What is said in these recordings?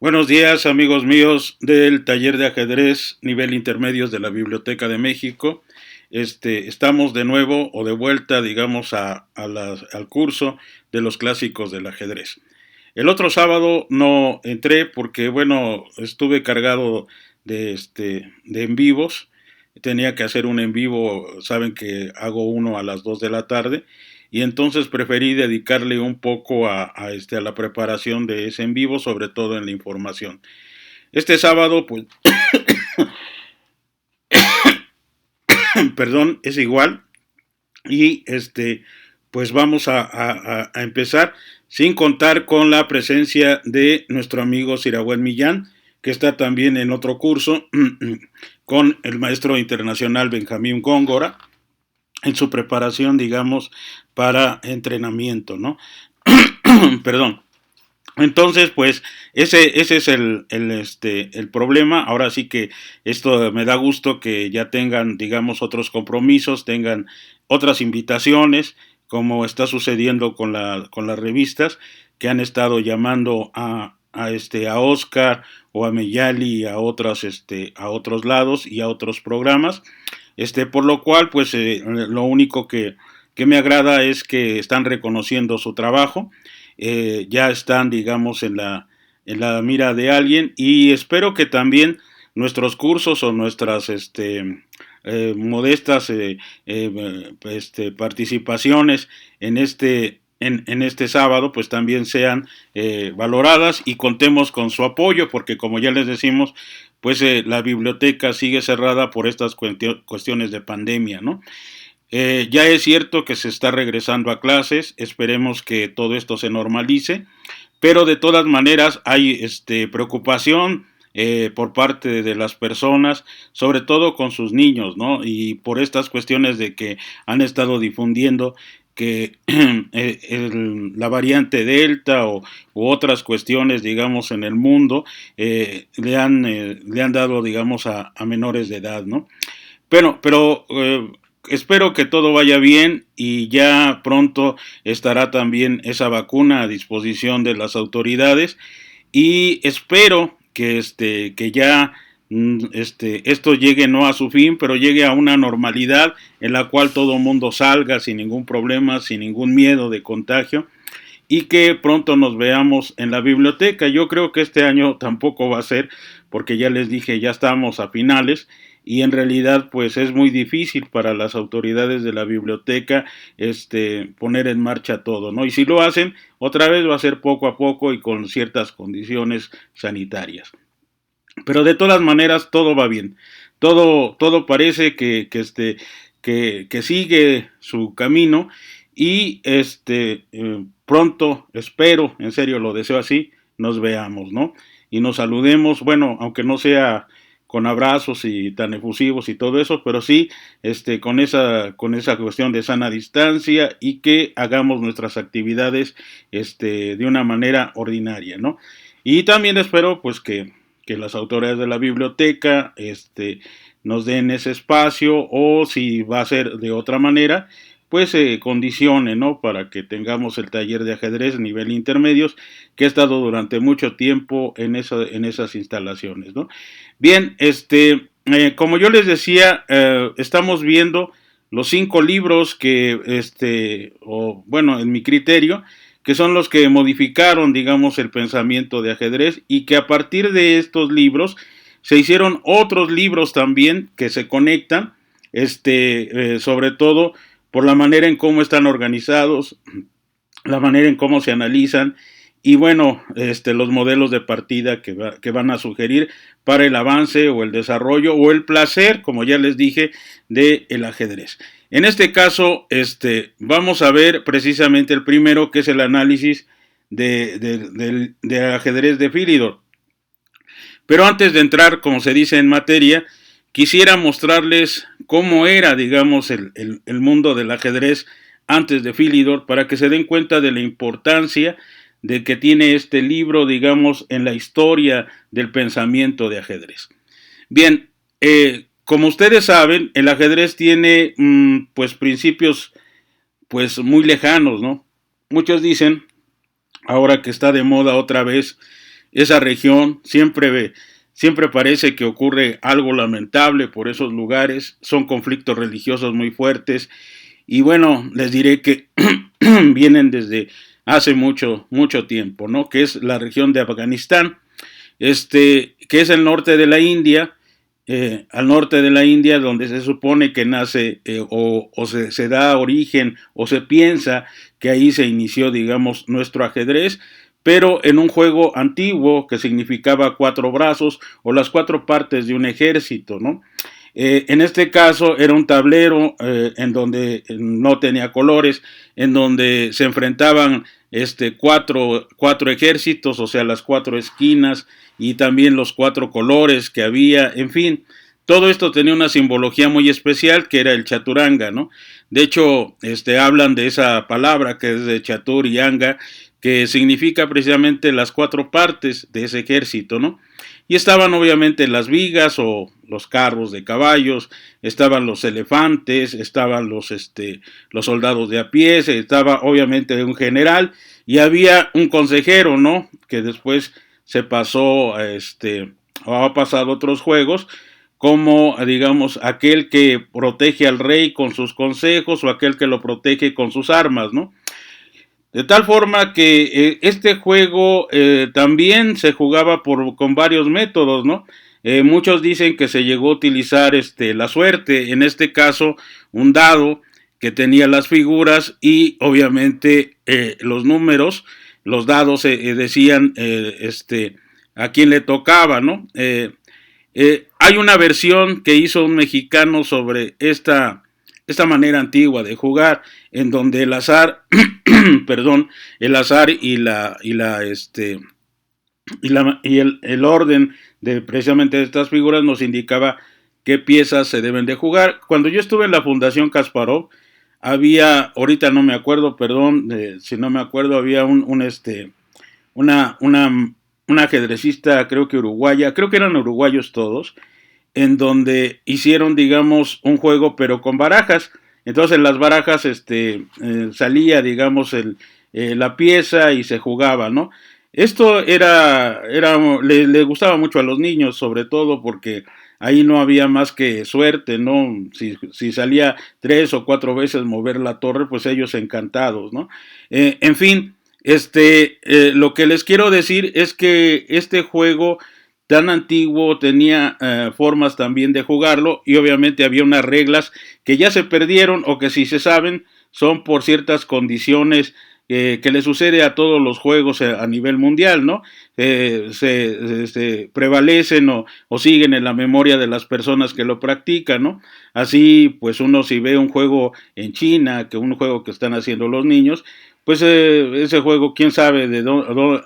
Buenos días, amigos míos del taller de ajedrez nivel intermedios de la Biblioteca de México. Estamos de nuevo o de vuelta, digamos, al curso de los clásicos del ajedrez. El otro sábado no entré porque, bueno, estuve cargado de en vivos. Tenía que hacer un en vivo, saben que hago uno a las 2 de la tarde, y entonces preferí dedicarle un poco a la preparación de ese en vivo, sobre todo en la información. Este sábado, pues, perdón, es igual, y pues vamos a empezar sin contar con la presencia de nuestro amigo Sirahuel Millán, que está también en otro curso con el maestro internacional Benjamín Góngora en su preparación, digamos, para entrenamiento, ¿no? Perdón. Entonces, pues, ese es el problema. Ahora sí que esto me da gusto que ya tengan, digamos, otros compromisos, tengan otras invitaciones, como está sucediendo con las revistas, que han estado llamando a Oscar o a Meyali a a otros lados y a otros programas. Por lo cual, pues, lo único que me agrada es que están reconociendo su trabajo, ya están, digamos, en la mira de alguien, y espero que también nuestros cursos o nuestras modestas participaciones en este sábado, pues también sean valoradas y contemos con su apoyo, porque como ya les decimos, pues la biblioteca sigue cerrada por estas cuestiones de pandemia, ¿no? Ya es cierto que se está regresando a clases, esperemos que todo esto se normalice, pero de todas maneras hay preocupación por parte de las personas, sobre todo con sus niños, ¿no? Y por estas cuestiones de que han estado difundiendo que la variante Delta u otras cuestiones, digamos, en el mundo, le han dado, digamos, a menores de edad, ¿no? Pero espero que todo vaya bien y ya pronto estará también esa vacuna a disposición de las autoridades, y espero que ya esto llegue no a su fin, pero llegue a una normalidad en la cual todo el mundo salga sin ningún problema, sin ningún miedo de contagio, y que pronto nos veamos en la biblioteca. Yo creo que este año tampoco va a ser, porque ya les dije, ya estamos a finales, y en realidad pues es muy difícil para las autoridades de la biblioteca poner en marcha todo, ¿no? Y si lo hacen, otra vez va a ser poco a poco y con ciertas condiciones sanitarias. Pero de todas maneras todo va bien. Todo parece que sigue su camino, y pronto, espero, en serio lo deseo así, nos veamos, ¿no? Y nos saludemos, bueno, aunque no sea con abrazos y tan efusivos y todo eso, pero sí con esa cuestión de sana distancia, y que hagamos nuestras actividades de una manera ordinaria, ¿no? Y también espero pues que las autoridades de la biblioteca nos den ese espacio, o si va a ser de otra manera, pues se condicione, ¿no? Para que tengamos el taller de ajedrez nivel intermedios, que ha estado durante mucho tiempo en esas instalaciones, ¿no? Bien, como yo les decía, estamos viendo los 5 libros que, bueno, en mi criterio, que son los que modificaron, digamos, el pensamiento de ajedrez, y que a partir de estos libros se hicieron otros libros también que se conectan, sobre todo por la manera en cómo están organizados, la manera en cómo se analizan, y bueno, los modelos de partida que van a sugerir para el avance o el desarrollo o el placer, como ya les dije, del ajedrez. En este caso, vamos a ver precisamente el primero, que es el análisis de ajedrez de Philidor. Pero antes de entrar, como se dice en materia, quisiera mostrarles cómo era, digamos, el mundo del ajedrez antes de Philidor, para que se den cuenta de la importancia de que tiene este libro, digamos, en la historia del pensamiento de ajedrez. Bien, como ustedes saben, el ajedrez tiene pues principios pues muy lejanos, ¿no? Muchos dicen, ahora que está de moda otra vez, esa región, siempre parece que ocurre algo lamentable por esos lugares, son conflictos religiosos muy fuertes y bueno, les diré que vienen desde hace mucho, mucho tiempo, ¿no? Que es la región de Afganistán, que es el norte de la India, al norte de la India, donde se supone que nace se da origen o se piensa que ahí se inició, digamos, nuestro ajedrez, pero en un juego antiguo que significaba cuatro brazos o las cuatro partes de un ejército, ¿no? En este caso era un tablero en donde no tenía colores, en donde se enfrentaban cuatro ejércitos, o sea, las cuatro esquinas y también los cuatro colores que había, en fin, todo esto tenía una simbología muy especial que era el chaturanga, ¿no? De hecho, hablan de esa palabra que es de chatur y anga, que significa precisamente las cuatro partes de ese ejército, ¿no? Y estaban obviamente las vigas o los carros de caballos, estaban los elefantes, estaban los soldados de a pie, estaba obviamente un general y había un consejero, ¿no? Que después se pasó o ha pasado otros juegos, como digamos aquel que protege al rey con sus consejos o aquel que lo protege con sus armas, ¿no? De tal forma que este juego también se jugaba con varios métodos, ¿no? Muchos dicen que se llegó a utilizar la suerte, en este caso un dado que tenía las figuras y obviamente los números, los dados decían a quién le tocaba, ¿no? Hay una versión que hizo un mexicano sobre esta manera antigua de jugar, en donde el azar, perdón, el azar el orden de precisamente estas figuras nos indicaba qué piezas se deben de jugar. Cuando yo estuve en la Fundación Kasparov, había, ahorita no me acuerdo, perdón, si no me acuerdo, había una ajedrecista, creo que uruguaya, creo que eran uruguayos todos, en donde hicieron, digamos, un juego pero con barajas. Entonces en las barajas salía, digamos, la pieza y se jugaba, ¿no? Esto le gustaba mucho a los niños, sobre todo porque ahí no había más que suerte, ¿no? Si salía 3 o 4 veces mover la torre, pues ellos encantados, ¿no? En fin, lo que les quiero decir es que este juego tan antiguo tenía formas también de jugarlo y obviamente había unas reglas que ya se perdieron o que si se saben son por ciertas condiciones que le sucede a todos los juegos a nivel mundial, ¿no? Se prevalecen o siguen en la memoria de las personas que lo practican, ¿no? Así, pues uno si ve un juego en China, que un juego que están haciendo los niños, pues ese juego, quién sabe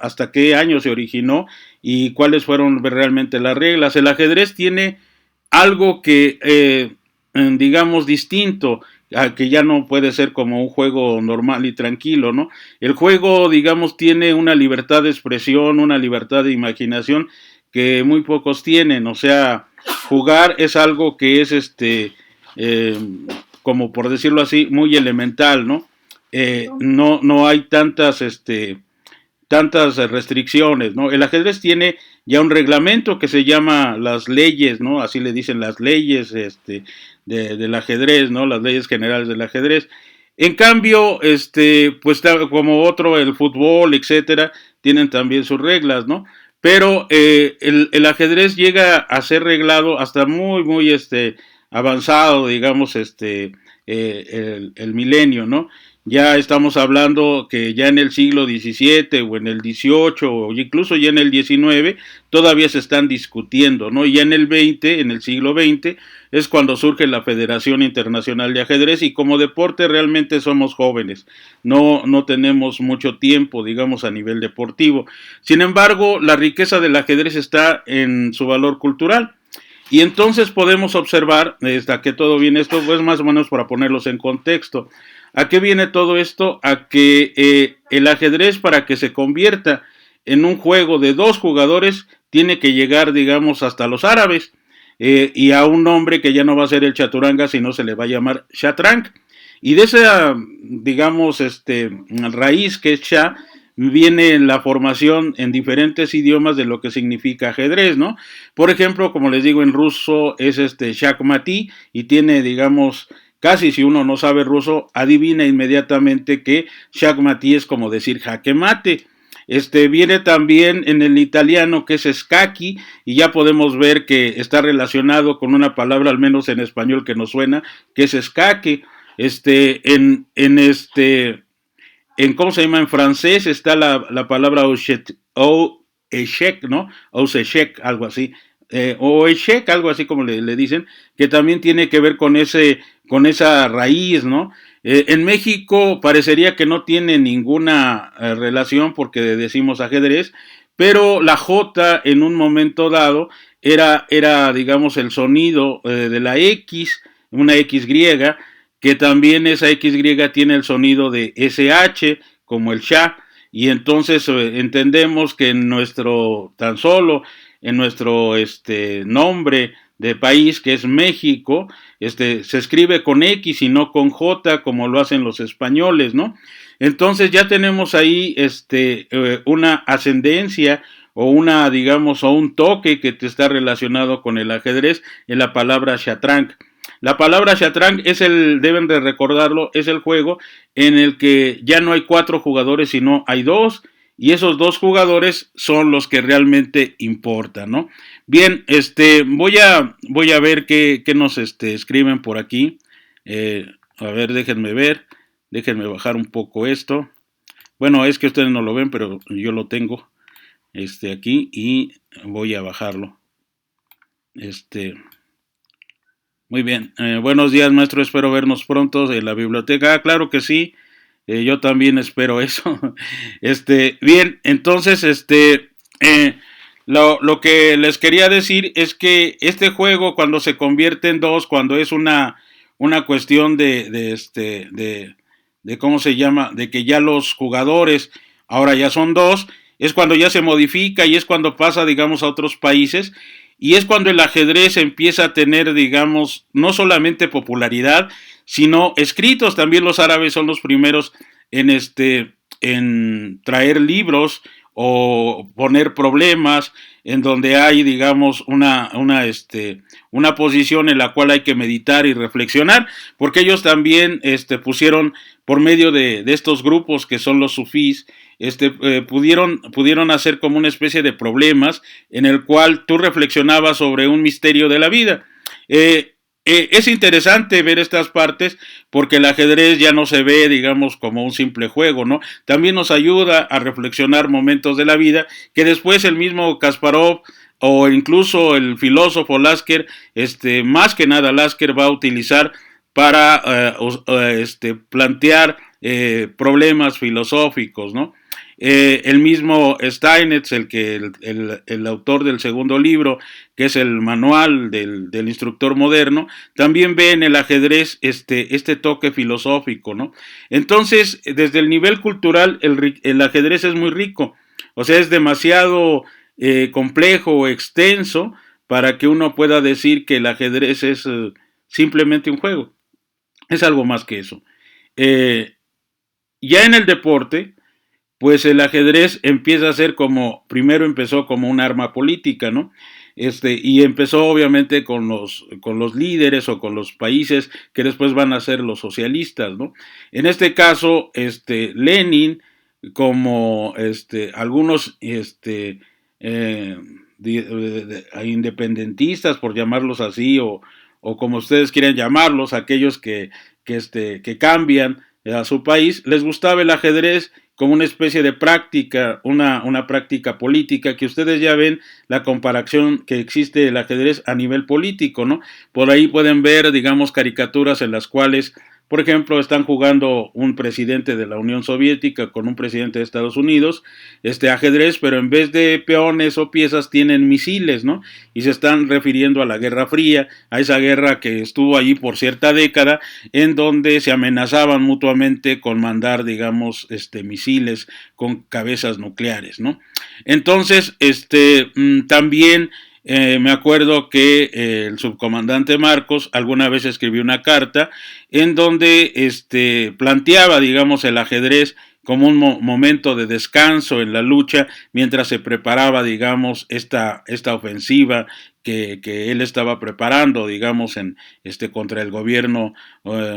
hasta qué año se originó y cuáles fueron realmente las reglas. El ajedrez tiene algo que, digamos, distinto, a que ya no puede ser como un juego normal y tranquilo, ¿no? El juego, digamos, tiene una libertad de expresión, una libertad de imaginación que muy pocos tienen, o sea, jugar es algo que es, como por decirlo así, muy elemental, ¿no? No hay tantas restricciones, ¿no? El ajedrez tiene ya un reglamento que se llama las leyes, ¿no? Así le dicen las leyes del ajedrez, ¿no? Las leyes generales del ajedrez. En cambio, pues como otro, el fútbol, etcétera, tienen también sus reglas, ¿no? Pero el ajedrez llega a ser reglado hasta muy, muy avanzado, digamos, el milenio, ¿no? Ya estamos hablando que ya en el siglo XVII o en el XVIII o incluso ya en el XIX todavía se están discutiendo, ¿no? Y ya en el XX, en el siglo XX, es cuando surge la Federación Internacional de Ajedrez y como deporte realmente somos jóvenes, no tenemos mucho tiempo, digamos, a nivel deportivo. Sin embargo, la riqueza del ajedrez está en su valor cultural. Y entonces podemos observar, hasta que todo viene esto, pues más o menos para ponerlos en contexto. ¿A qué viene todo esto? A que el ajedrez, para que se convierta en un juego de dos jugadores, tiene que llegar, digamos, hasta los árabes, y a un nombre que ya no va a ser el chaturanga, sino se le va a llamar shatrang. Y de esa, digamos, raíz que es Shah, viene la formación en diferentes idiomas de lo que significa ajedrez, ¿no? Por ejemplo, como les digo, en ruso es shachmati y tiene, digamos, casi si uno no sabe ruso, adivina inmediatamente que shachmati es como decir jaque mate. Viene también en el italiano que es scacchi y ya podemos ver que está relacionado con una palabra, al menos en español que nos suena, que es escaque. En ¿cómo se llama? En francés está la palabra échec, ¿no? O échec, algo así. O échec, algo así como le dicen, que también tiene que ver con esa raíz, ¿no? En México parecería que no tiene ninguna relación porque decimos ajedrez, pero la J en un momento dado era digamos, el sonido de la X, una X griega, que también esa XY tiene el sonido de SH, como el sha, y entonces entendemos que en nuestro, tan solo en nuestro nombre de país, que es México, se escribe con X y no con J, como lo hacen los españoles, ¿no? Entonces ya tenemos ahí una ascendencia o una, digamos, o un toque que te está relacionado con el ajedrez en la palabra shatrank. La palabra Shatrank deben de recordarlo, es el juego en el que ya no hay 4 jugadores, sino hay 2, y esos 2 jugadores son los que realmente importan, ¿no? Bien, voy a ver qué nos escriben por aquí. A ver, déjenme bajar un poco esto. Bueno, es que ustedes no lo ven, pero yo lo tengo aquí y voy a bajarlo. Muy bien, buenos días maestro, espero vernos pronto en la biblioteca. Ah, claro que sí, yo también espero eso. Bien, entonces, lo que les quería decir es que este juego cuando se convierte en 2, cuando es una cuestión de cómo se llama, de que ya los jugadores ahora ya son 2, es cuando ya se modifica y es cuando pasa, digamos, a otros países. Y es cuando el ajedrez empieza a tener, digamos, no solamente popularidad, sino escritos. También los árabes son los primeros en traer libros o poner problemas en donde hay, digamos, una posición en la cual hay que meditar y reflexionar, porque ellos también pusieron por medio de estos grupos que son los sufís, pudieron hacer como una especie de problemas en el cual tú reflexionabas sobre un misterio de la vida. Es interesante ver estas partes porque el ajedrez ya no se ve, digamos, como un simple juego, ¿no? También nos ayuda a reflexionar momentos de la vida que después el mismo Kasparov o incluso el filósofo Lasker, más que nada Lasker va a utilizar para plantear problemas filosóficos, ¿no? El mismo Steinitz, el autor del segundo libro, que es el manual del instructor moderno, también ve en el ajedrez este toque filosófico, ¿no? Entonces, desde el nivel cultural, el ajedrez es muy rico, o sea, es demasiado complejo o extenso para que uno pueda decir que el ajedrez es simplemente un juego. Es algo más que eso. Ya en el deporte, pues el ajedrez empieza a ser primero empezó como un arma política, ¿no? Y empezó obviamente con los líderes o con los países que después van a ser los socialistas, ¿no? En este caso, Lenin, como algunos independentistas, por llamarlos así, o como ustedes quieran llamarlos, aquellos que cambian a su país, les gustaba el ajedrez como una especie de práctica, una práctica política, que ustedes ya ven la comparación que existe el ajedrez a nivel político, ¿no? Por ahí pueden ver, digamos, caricaturas en las cuales, por ejemplo, están jugando un presidente de la Unión Soviética con un presidente de Estados Unidos, ajedrez, pero en vez de peones o piezas tienen misiles, ¿no? Y se están refiriendo a la Guerra Fría, a esa guerra que estuvo allí por cierta década, en donde se amenazaban mutuamente con mandar, digamos, misiles con cabezas nucleares, ¿no? Entonces, también me acuerdo que el subcomandante Marcos alguna vez escribió una carta en donde planteaba, digamos, el ajedrez como un momento de descanso en la lucha mientras se preparaba, digamos, esta ofensiva que él estaba preparando, digamos, contra el gobierno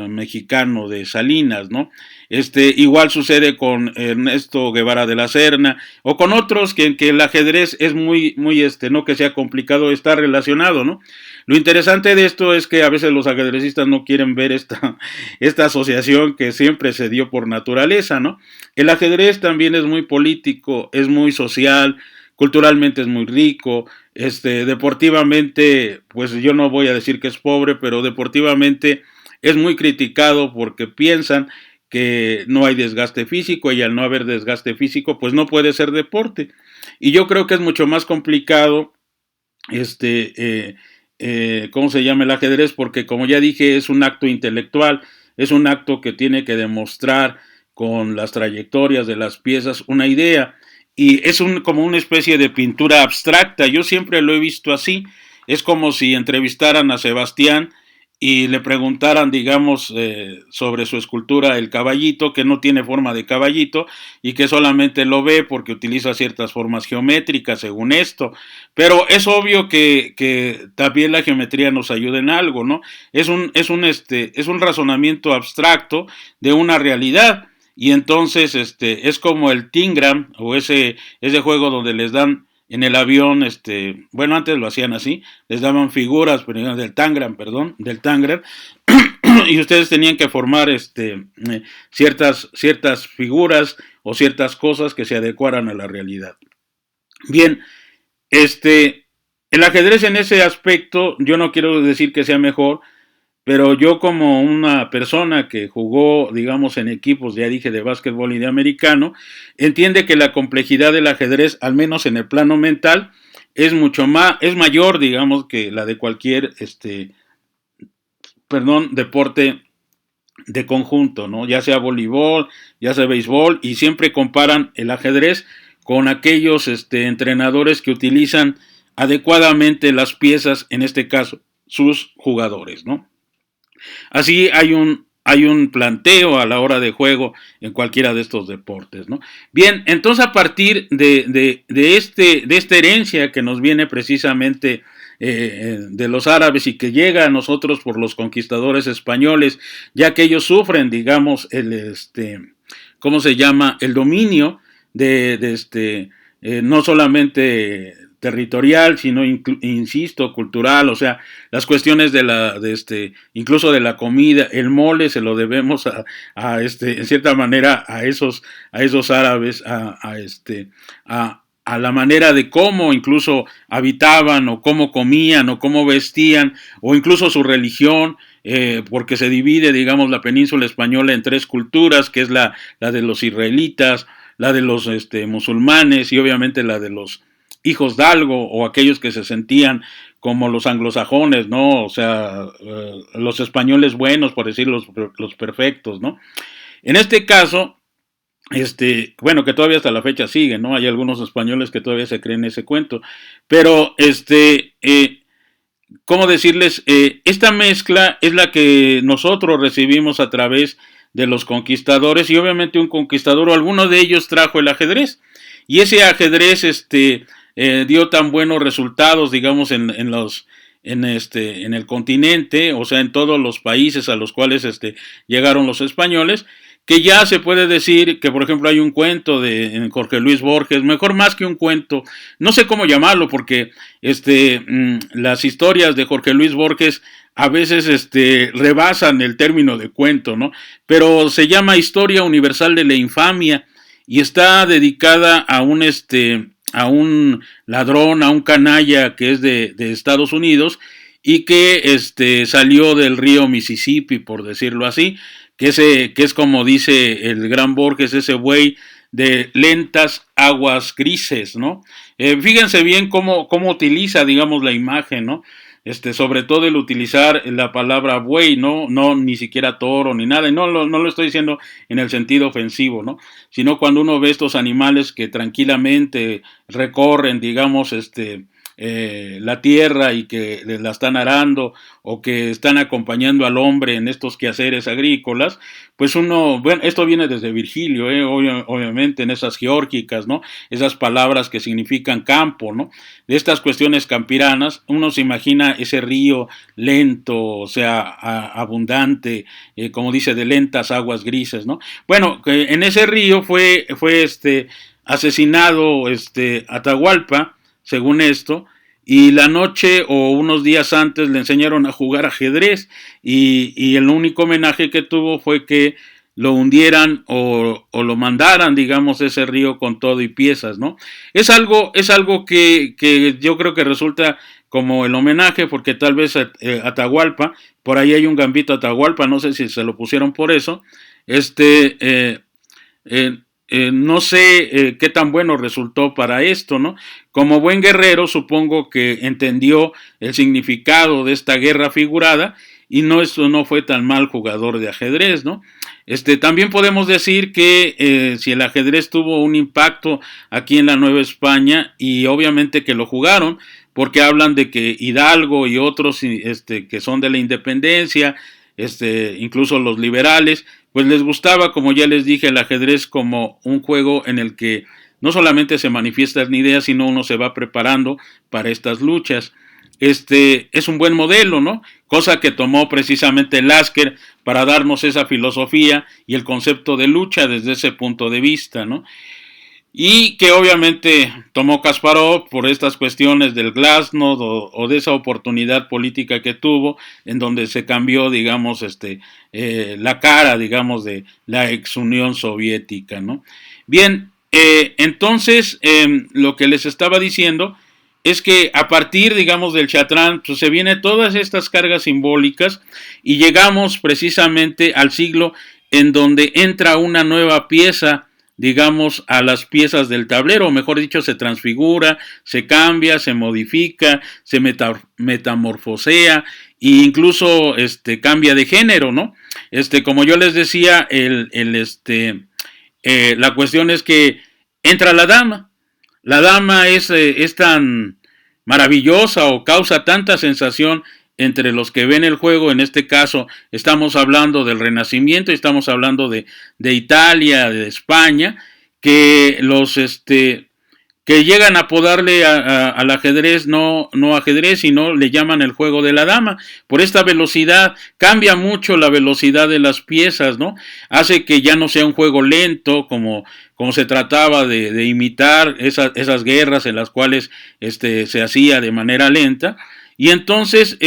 mexicano de Salinas, ¿no? Igual sucede con Ernesto Guevara de la Serna o con otros que el ajedrez es muy, no que sea complicado, está relacionado, ¿no? Lo interesante de esto es que a veces los ajedrecistas no quieren ver esta asociación que siempre se dio por naturaleza, ¿no? El ajedrez también es muy político, es muy social, culturalmente es muy rico, deportivamente, pues yo no voy a decir que es pobre, pero deportivamente es muy criticado porque piensan que no hay desgaste físico y al no haber desgaste físico, pues no puede ser deporte. Y yo creo que es mucho más complicado, ¿cómo se llama el ajedrez? Porque como ya dije, es un acto intelectual, es un acto que tiene que demostrar con las trayectorias de las piezas una idea y es como una especie de pintura abstracta. Yo siempre lo he visto así. Es como si entrevistaran a Sebastián y le preguntaran, digamos, sobre su escultura El Caballito, que no tiene forma de caballito y que solamente lo ve porque utiliza ciertas formas geométricas según esto. Pero es obvio que también la geometría nos ayuda en algo, ¿no? Es un razonamiento abstracto de una realidad. Y entonces es como el Tingram o ese juego donde les dan en el avión, bueno, antes lo hacían así, les daban figuras del Tangram, y ustedes tenían que formar ciertas figuras o ciertas cosas que se adecuaran a la realidad. Bien, el ajedrez en ese aspecto, yo no quiero decir que sea mejor, pero yo como una persona que jugó, digamos, en equipos, ya dije, de básquetbol y de americano, entiende que la complejidad del ajedrez, al menos en el plano mental, es mayor, digamos, que la de cualquier, deporte de conjunto, ¿no? Ya sea voleibol, ya sea béisbol, y siempre comparan el ajedrez con aquellos, entrenadores que utilizan adecuadamente las piezas, en este caso, sus jugadores, ¿no? Así hay un planteo a la hora de juego en cualquiera de estos deportes, ¿no? Bien, entonces a partir de esta herencia que nos viene precisamente de los árabes y que llega a nosotros por los conquistadores españoles, ya que ellos sufren, digamos, ¿cómo se llama? El dominio no solamente territorial, sino, insisto, cultural, o sea, las cuestiones incluso de la comida, el mole se lo debemos en cierta manera, a esos árabes, a la manera de cómo incluso habitaban, o cómo comían, o cómo vestían, o incluso su religión, porque se divide, digamos, la península española en tres culturas, que es la de los israelitas, la de los musulmanes y obviamente la de los hijos de algo o aquellos que se sentían como los anglosajones, ¿no? O sea, los españoles buenos, por decir los perfectos, ¿no? En este caso, bueno, que todavía hasta la fecha sigue, ¿no? Hay algunos españoles que todavía se creen ese cuento, pero ¿cómo decirles? Esta mezcla es la que nosotros recibimos a través de los conquistadores y obviamente un conquistador o alguno de ellos trajo el ajedrez y ese ajedrez dio tan buenos resultados, digamos, en el continente, o sea, en todos los países a los cuales llegaron los españoles, que ya se puede decir que, por ejemplo, hay un cuento de Jorge Luis Borges, mejor más que un cuento, no sé cómo llamarlo, porque las historias de Jorge Luis Borges a veces rebasan el término de cuento, ¿no? Pero se llama Historia Universal de la Infamia y está dedicada a un ladrón, a un canalla que es de Estados Unidos y que salió del río Mississippi, por decirlo así, que es como dice el gran Borges, ese buey de lentas aguas grises, ¿no? Fíjense bien cómo utiliza, digamos, la imagen, ¿no? Sobre todo el utilizar la palabra buey, no ni siquiera toro ni nada, y no lo estoy diciendo en el sentido ofensivo, ¿no? Sino cuando uno ve estos animales que tranquilamente recorren, digamos, la tierra y que la están arando o que están acompañando al hombre en estos quehaceres agrícolas, pues bueno, esto viene desde Virgilio, obviamente en esas geórgicas, ¿no? Esas palabras que significan campo, ¿no? De estas cuestiones campiranas, uno se imagina ese río lento, o sea, abundante, como dice, de lentas aguas grises, ¿no? Bueno, en ese río fue asesinado Atahualpa, según esto, y la noche o unos días antes le enseñaron a jugar ajedrez y el único homenaje que tuvo fue que lo hundieran o lo mandaran, digamos, ese río con todo y piezas, ¿no? Es algo que yo creo que resulta como el homenaje, porque tal vez Atahualpa, por ahí hay un gambito Atahualpa, no sé si se lo pusieron por eso, no sé qué tan bueno resultó para esto, ¿no? Como buen guerrero, supongo que entendió el significado de esta guerra figurada y no fue tan mal jugador de ajedrez, ¿no? También podemos decir que si el ajedrez tuvo un impacto aquí en la Nueva España, y obviamente que lo jugaron, porque hablan de que Hidalgo y otros que son de la independencia, incluso los liberales, pues les gustaba, como ya les dije, el ajedrez como un juego en el que no solamente se manifiestan ideas, sino uno se va preparando para estas luchas. Es un buen modelo, ¿no? Cosa que tomó precisamente Lasker para darnos esa filosofía y el concepto de lucha desde ese punto de vista, ¿no? Y que obviamente tomó Kasparov por estas cuestiones del glasnost o de esa oportunidad política que tuvo, en donde se cambió, digamos, la cara, digamos, de la ex Unión Soviética, ¿no? Bien, entonces, lo que les estaba diciendo es que a partir, digamos, del Chatrán, pues se vienen todas estas cargas simbólicas y llegamos precisamente al siglo en donde entra una nueva pieza, digamos, a las piezas del tablero, o mejor dicho, se transfigura, se cambia, se modifica, se metamorfosea e incluso cambia de género, ¿no? Como yo les decía, la cuestión es que entra la dama. La dama es tan maravillosa o causa tanta sensación entre los que ven el juego. En este caso estamos hablando del Renacimiento, estamos hablando de Italia, de España, que que llegan a apodarle al ajedrez no ajedrez, sino le llaman el juego de la dama, por esta velocidad. Cambia mucho la velocidad de las piezas, ¿no? Hace que ya no sea un juego lento como se trataba de imitar esas guerras en las cuales se hacía de manera lenta. Y entonces,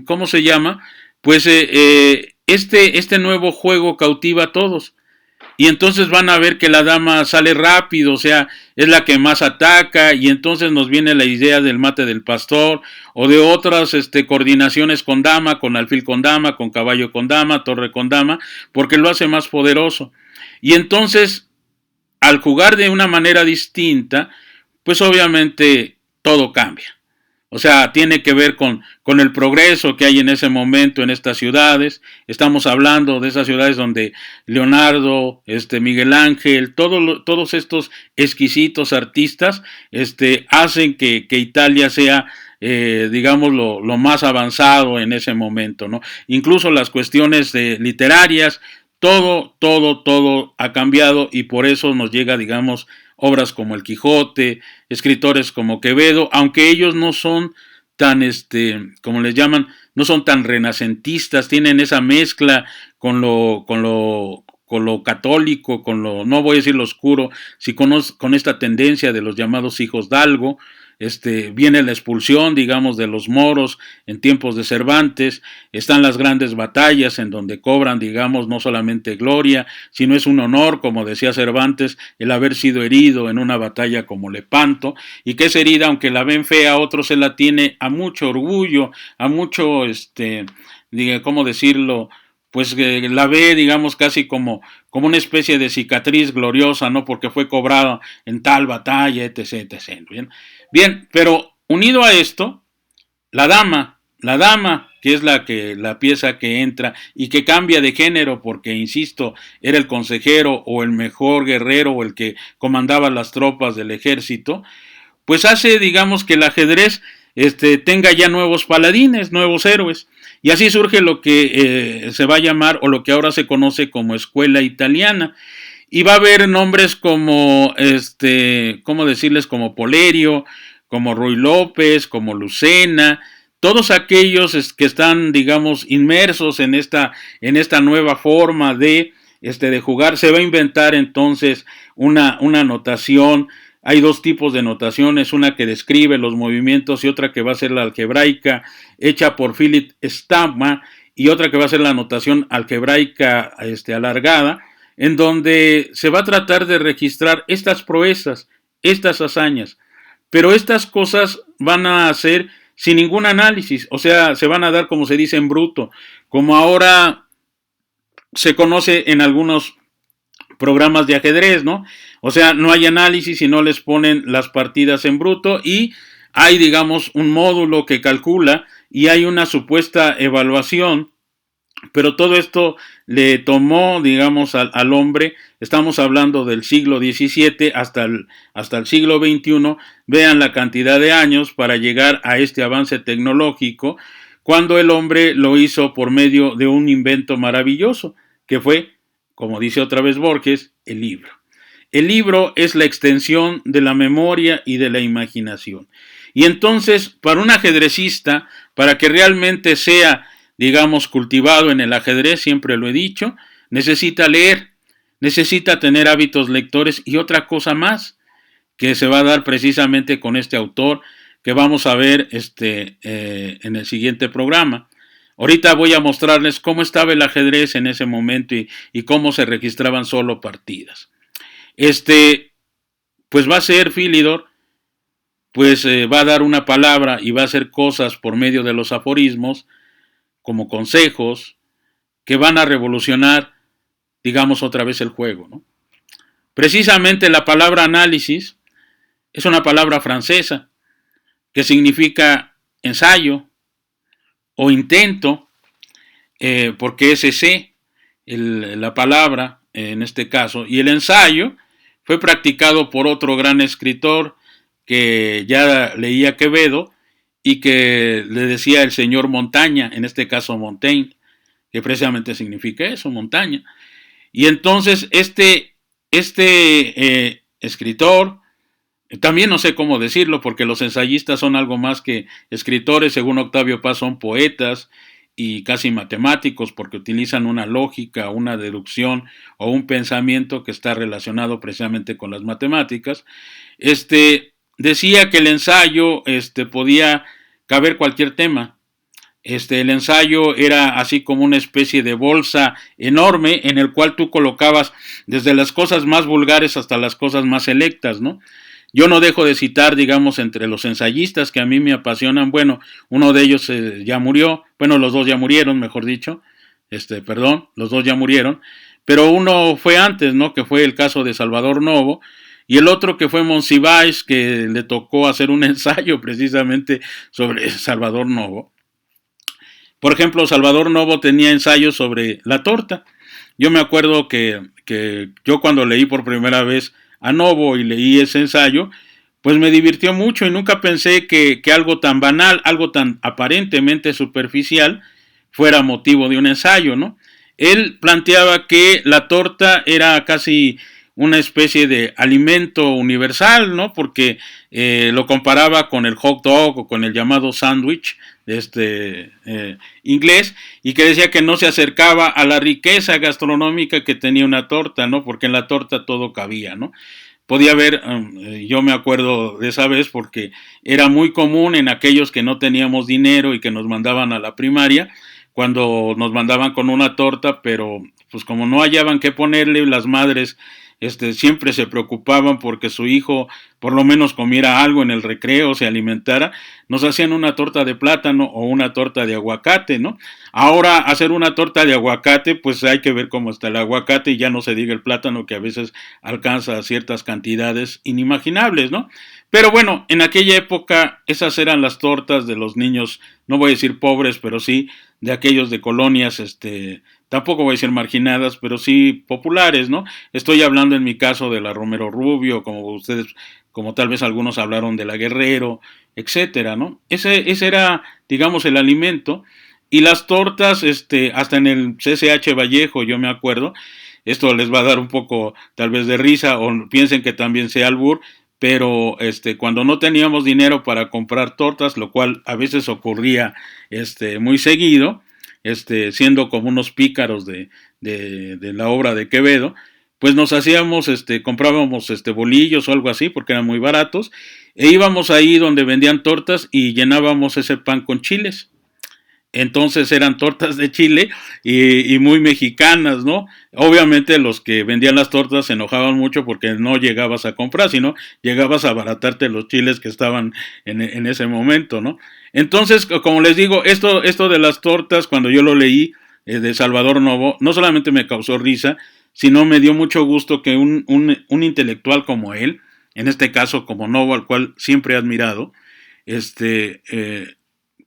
¿cómo se llama? Pues este nuevo juego cautiva a todos. Y entonces van a ver que la dama sale rápido, o sea, es la que más ataca, y entonces nos viene la idea del mate del pastor, o de otras coordinaciones con dama, con alfil con dama, con caballo con dama, torre con dama, porque lo hace más poderoso. Y entonces, al jugar de una manera distinta, pues obviamente todo cambia. O sea, tiene que ver con el progreso que hay en ese momento en estas ciudades. Estamos hablando de esas ciudades donde Leonardo, Miguel Ángel, todos estos exquisitos artistas hacen que Italia sea, digamos, lo más avanzado en ese momento, ¿no? Incluso las cuestiones literarias, todo ha cambiado, y por eso nos llega, digamos, obras como El Quijote, escritores como Quevedo, aunque ellos no son tan, como les llaman, no son tan renacentistas, tienen esa mezcla con lo católico, no voy a decir lo oscuro, si con esta tendencia de los llamados hijos d'Algo. Viene la expulsión, digamos, de los moros en tiempos de Cervantes. Están las grandes batallas en donde cobran, digamos, no solamente gloria, sino es un honor, como decía Cervantes, el haber sido herido en una batalla como Lepanto, y que esa herida, aunque la ven fea, a otros se la tiene a mucho orgullo, a mucho, ¿cómo decirlo?, pues la ve, digamos, casi como una especie de cicatriz gloriosa, ¿no? Porque fue cobrada en tal batalla, etc., etc. Bien, pero unido a esto, la dama, que es la pieza que entra y que cambia de género porque, insisto, era el consejero o el mejor guerrero o el que comandaba las tropas del ejército, pues hace, digamos, que el ajedrez tenga ya nuevos paladines, nuevos héroes. Y así surge lo que se va a llamar, o lo que ahora se conoce como escuela italiana. Y va a haber nombres como, ¿cómo decirles? Como Polerio, como Ruy López, como Lucena, todos aquellos que están, digamos, inmersos en esta nueva forma de jugar. Se va a inventar entonces una notación. Hay dos tipos de notaciones, una que describe los movimientos y otra que va a ser la algebraica hecha por Philip Stamma, y otra que va a ser la notación algebraica alargada, en donde se va a tratar de registrar estas proezas, estas hazañas. Pero estas cosas van a ser sin ningún análisis, o sea, se van a dar, como se dice, en bruto, como ahora se conoce en algunos programas de ajedrez, ¿no? O sea, no hay análisis y no les ponen las partidas en bruto, y hay, digamos, un módulo que calcula y hay una supuesta evaluación, pero todo esto le tomó, digamos, al hombre. Estamos hablando del siglo XVII hasta el siglo XXI. Vean la cantidad de años para llegar a este avance tecnológico, cuando el hombre lo hizo por medio de un invento maravilloso, que fue, como dice otra vez Borges, el libro. El libro es la extensión de la memoria y de la imaginación. Y entonces, para un ajedrecista, para que realmente sea, digamos, cultivado en el ajedrez, siempre lo he dicho, necesita leer, necesita tener hábitos lectores, y otra cosa más que se va a dar precisamente con este autor que vamos a ver en el siguiente programa. Ahorita voy a mostrarles cómo estaba el ajedrez en ese momento y cómo se registraban solo partidas. Pues va a ser Philidor, pues va a dar una palabra y va a hacer cosas por medio de los aforismos, como consejos, que van a revolucionar, digamos, otra vez el juego, ¿no? Precisamente la palabra análisis es una palabra francesa que significa ensayo o intento, porque es ese la palabra en este caso, y el ensayo fue practicado por otro gran escritor que ya leía Quevedo y que le decía el señor Montaña, en este caso Montaigne, que precisamente significa eso, montaña. Y entonces escritor, también no sé cómo decirlo, porque los ensayistas son algo más que escritores. Según Octavio Paz, son poetas y casi matemáticos, porque utilizan una lógica, una deducción o un pensamiento que está relacionado precisamente con las matemáticas. Decía que el ensayo podía caber cualquier tema. El ensayo era así como una especie de bolsa enorme en el cual tú colocabas desde las cosas más vulgares hasta las cosas más selectas, ¿no? Yo no dejo de citar, digamos, entre los ensayistas que a mí me apasionan. Bueno, uno de ellos ya murió, bueno, los dos ya murieron, mejor dicho, los dos ya murieron, pero uno fue antes, ¿no? Que fue el caso de Salvador Novo, y el otro que fue Monsiváis, que le tocó hacer un ensayo precisamente sobre Salvador Novo. Por ejemplo, Salvador Novo tenía ensayos sobre la torta. Yo me acuerdo que yo, cuando leí por primera vez a Novo y leí ese ensayo, pues me divirtió mucho, y nunca pensé que algo tan banal, algo tan aparentemente superficial, fuera motivo de un ensayo, ¿no? Él planteaba que la torta era casi una especie de alimento universal, ¿no? Porque lo comparaba con el hot dog o con el llamado sándwich inglés, y que decía que no se acercaba a la riqueza gastronómica que tenía una torta, ¿no? Porque en la torta todo cabía, ¿no? Podía haber, yo me acuerdo de esa vez porque era muy común en aquellos que no teníamos dinero y que nos mandaban a la primaria, cuando nos mandaban con una torta, pero pues como no hallaban qué ponerle, las madres siempre se preocupaban porque su hijo por lo menos comiera algo en el recreo, se alimentara. Nos hacían una torta de plátano o una torta de aguacate, ¿no? Ahora, hacer una torta de aguacate, pues hay que ver cómo está el aguacate, y ya no se diga el plátano, que a veces alcanza ciertas cantidades inimaginables, ¿no? Pero bueno, en aquella época esas eran las tortas de los niños, no voy a decir pobres, pero sí de aquellos de colonias, tampoco voy a decir marginadas, pero sí populares, ¿no? Estoy hablando en mi caso de la Romero Rubio, como ustedes como tal vez algunos hablaron de la Guerrero, etcétera, ¿no? Ese era, digamos, el alimento. Y las tortas, hasta en el CCH Vallejo, yo me acuerdo, esto les va a dar un poco tal vez de risa o piensen que también sea albur, pero cuando no teníamos dinero para comprar tortas, lo cual a veces ocurría muy seguido, siendo como unos pícaros de la obra de Quevedo, pues nos hacíamos, comprábamos bolillos o algo así, porque eran muy baratos, e íbamos ahí donde vendían tortas y llenábamos ese pan con chiles. Entonces eran tortas de chile y muy mexicanas, ¿no? Obviamente los que vendían las tortas se enojaban mucho porque no llegabas a comprar, sino llegabas a abaratarte los chiles que estaban en ese momento, ¿no? Entonces, como les digo, esto de las tortas, cuando yo lo leí de Salvador Novo, no solamente me causó risa, sino me dio mucho gusto que un intelectual como él, en este caso como Novo, al cual siempre he admirado,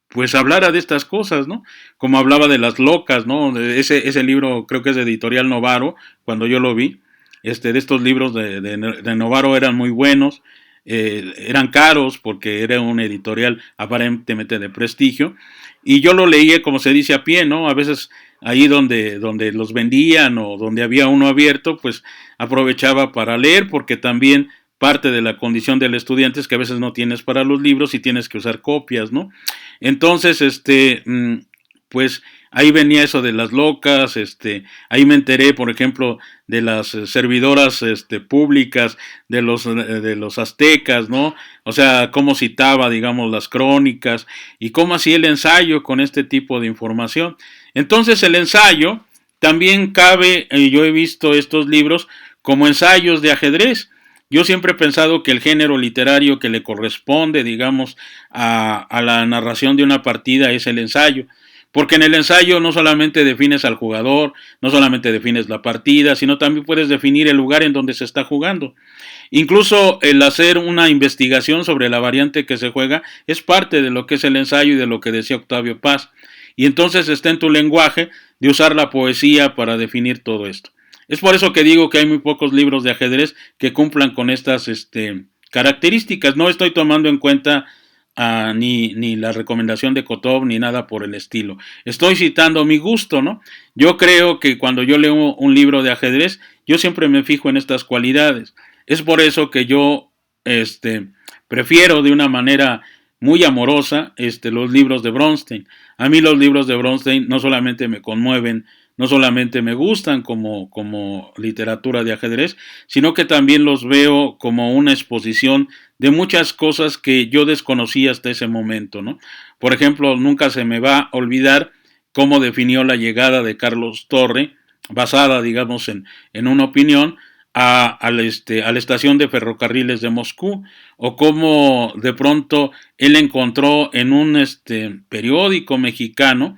pues hablara de estas cosas, ¿no? Como hablaba de las locas, ¿no? Ese libro creo que es de Editorial Novaro, cuando yo lo vi, de estos libros de Novaro eran muy buenos, eran caros porque era un editorial aparentemente de prestigio, y yo lo leía como se dice a pie, ¿no? A veces ahí donde los vendían o donde había uno abierto, pues aprovechaba para leer porque también parte de la condición del estudiante es que a veces no tienes para los libros y tienes que usar copias, ¿no? Entonces, pues ahí venía eso de las locas, ahí me enteré, por ejemplo, de las servidoras públicas de los aztecas, ¿no? O sea, cómo citaba, digamos, las crónicas y cómo hacía el ensayo con este tipo de información. Entonces, el ensayo también cabe, yo he visto estos libros como ensayos de ajedrez. Yo siempre he pensado que el género literario que le corresponde, digamos, a la narración de una partida es el ensayo. Porque en el ensayo no solamente defines al jugador, no solamente defines la partida, sino también puedes definir el lugar en donde se está jugando. Incluso el hacer una investigación sobre la variante que se juega es parte de lo que es el ensayo y de lo que decía Octavio Paz. Y entonces está en tu lenguaje de usar la poesía para definir todo esto. Es por eso que digo que hay muy pocos libros de ajedrez que cumplan con estas características. No estoy tomando en cuenta ni la recomendación de Kotov ni nada por el estilo. Estoy citando mi gusto, ¿no? Yo creo que cuando yo leo un libro de ajedrez, yo siempre me fijo en estas cualidades. Es por eso que yo prefiero de una manera muy amorosa los libros de Bronstein. A mí los libros de Bronstein no solamente me conmueven, no solamente me gustan como literatura de ajedrez, sino que también los veo como una exposición de muchas cosas que yo desconocía hasta ese momento, ¿no? Por ejemplo, nunca se me va a olvidar cómo definió la llegada de Carlos Torre, basada, digamos, en una opinión, a la estación de ferrocarriles de Moscú, o cómo de pronto él encontró en un periódico mexicano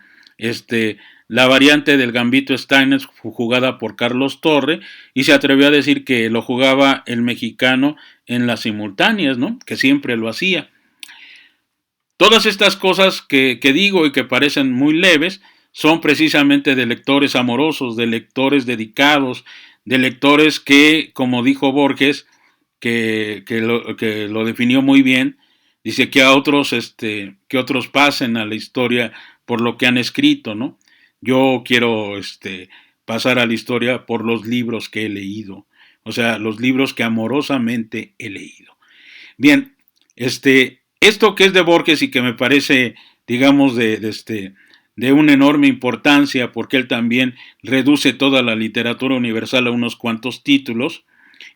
la variante del Gambito Steiner jugada por Carlos Torre y se atrevió a decir que lo jugaba el mexicano en las simultáneas, ¿no? Que siempre lo hacía. Todas estas cosas que digo y que parecen muy leves son precisamente de lectores amorosos, de lectores dedicados, de lectores que, como dijo Borges, que lo definió muy bien, dice que que otros pasen a la historia por lo que han escrito, ¿no? Yo quiero pasar a la historia por los libros que he leído, o sea, los libros que amorosamente he leído. Bien, esto que es de Borges y que me parece, digamos, de una enorme importancia, porque él también reduce toda la literatura universal a unos cuantos títulos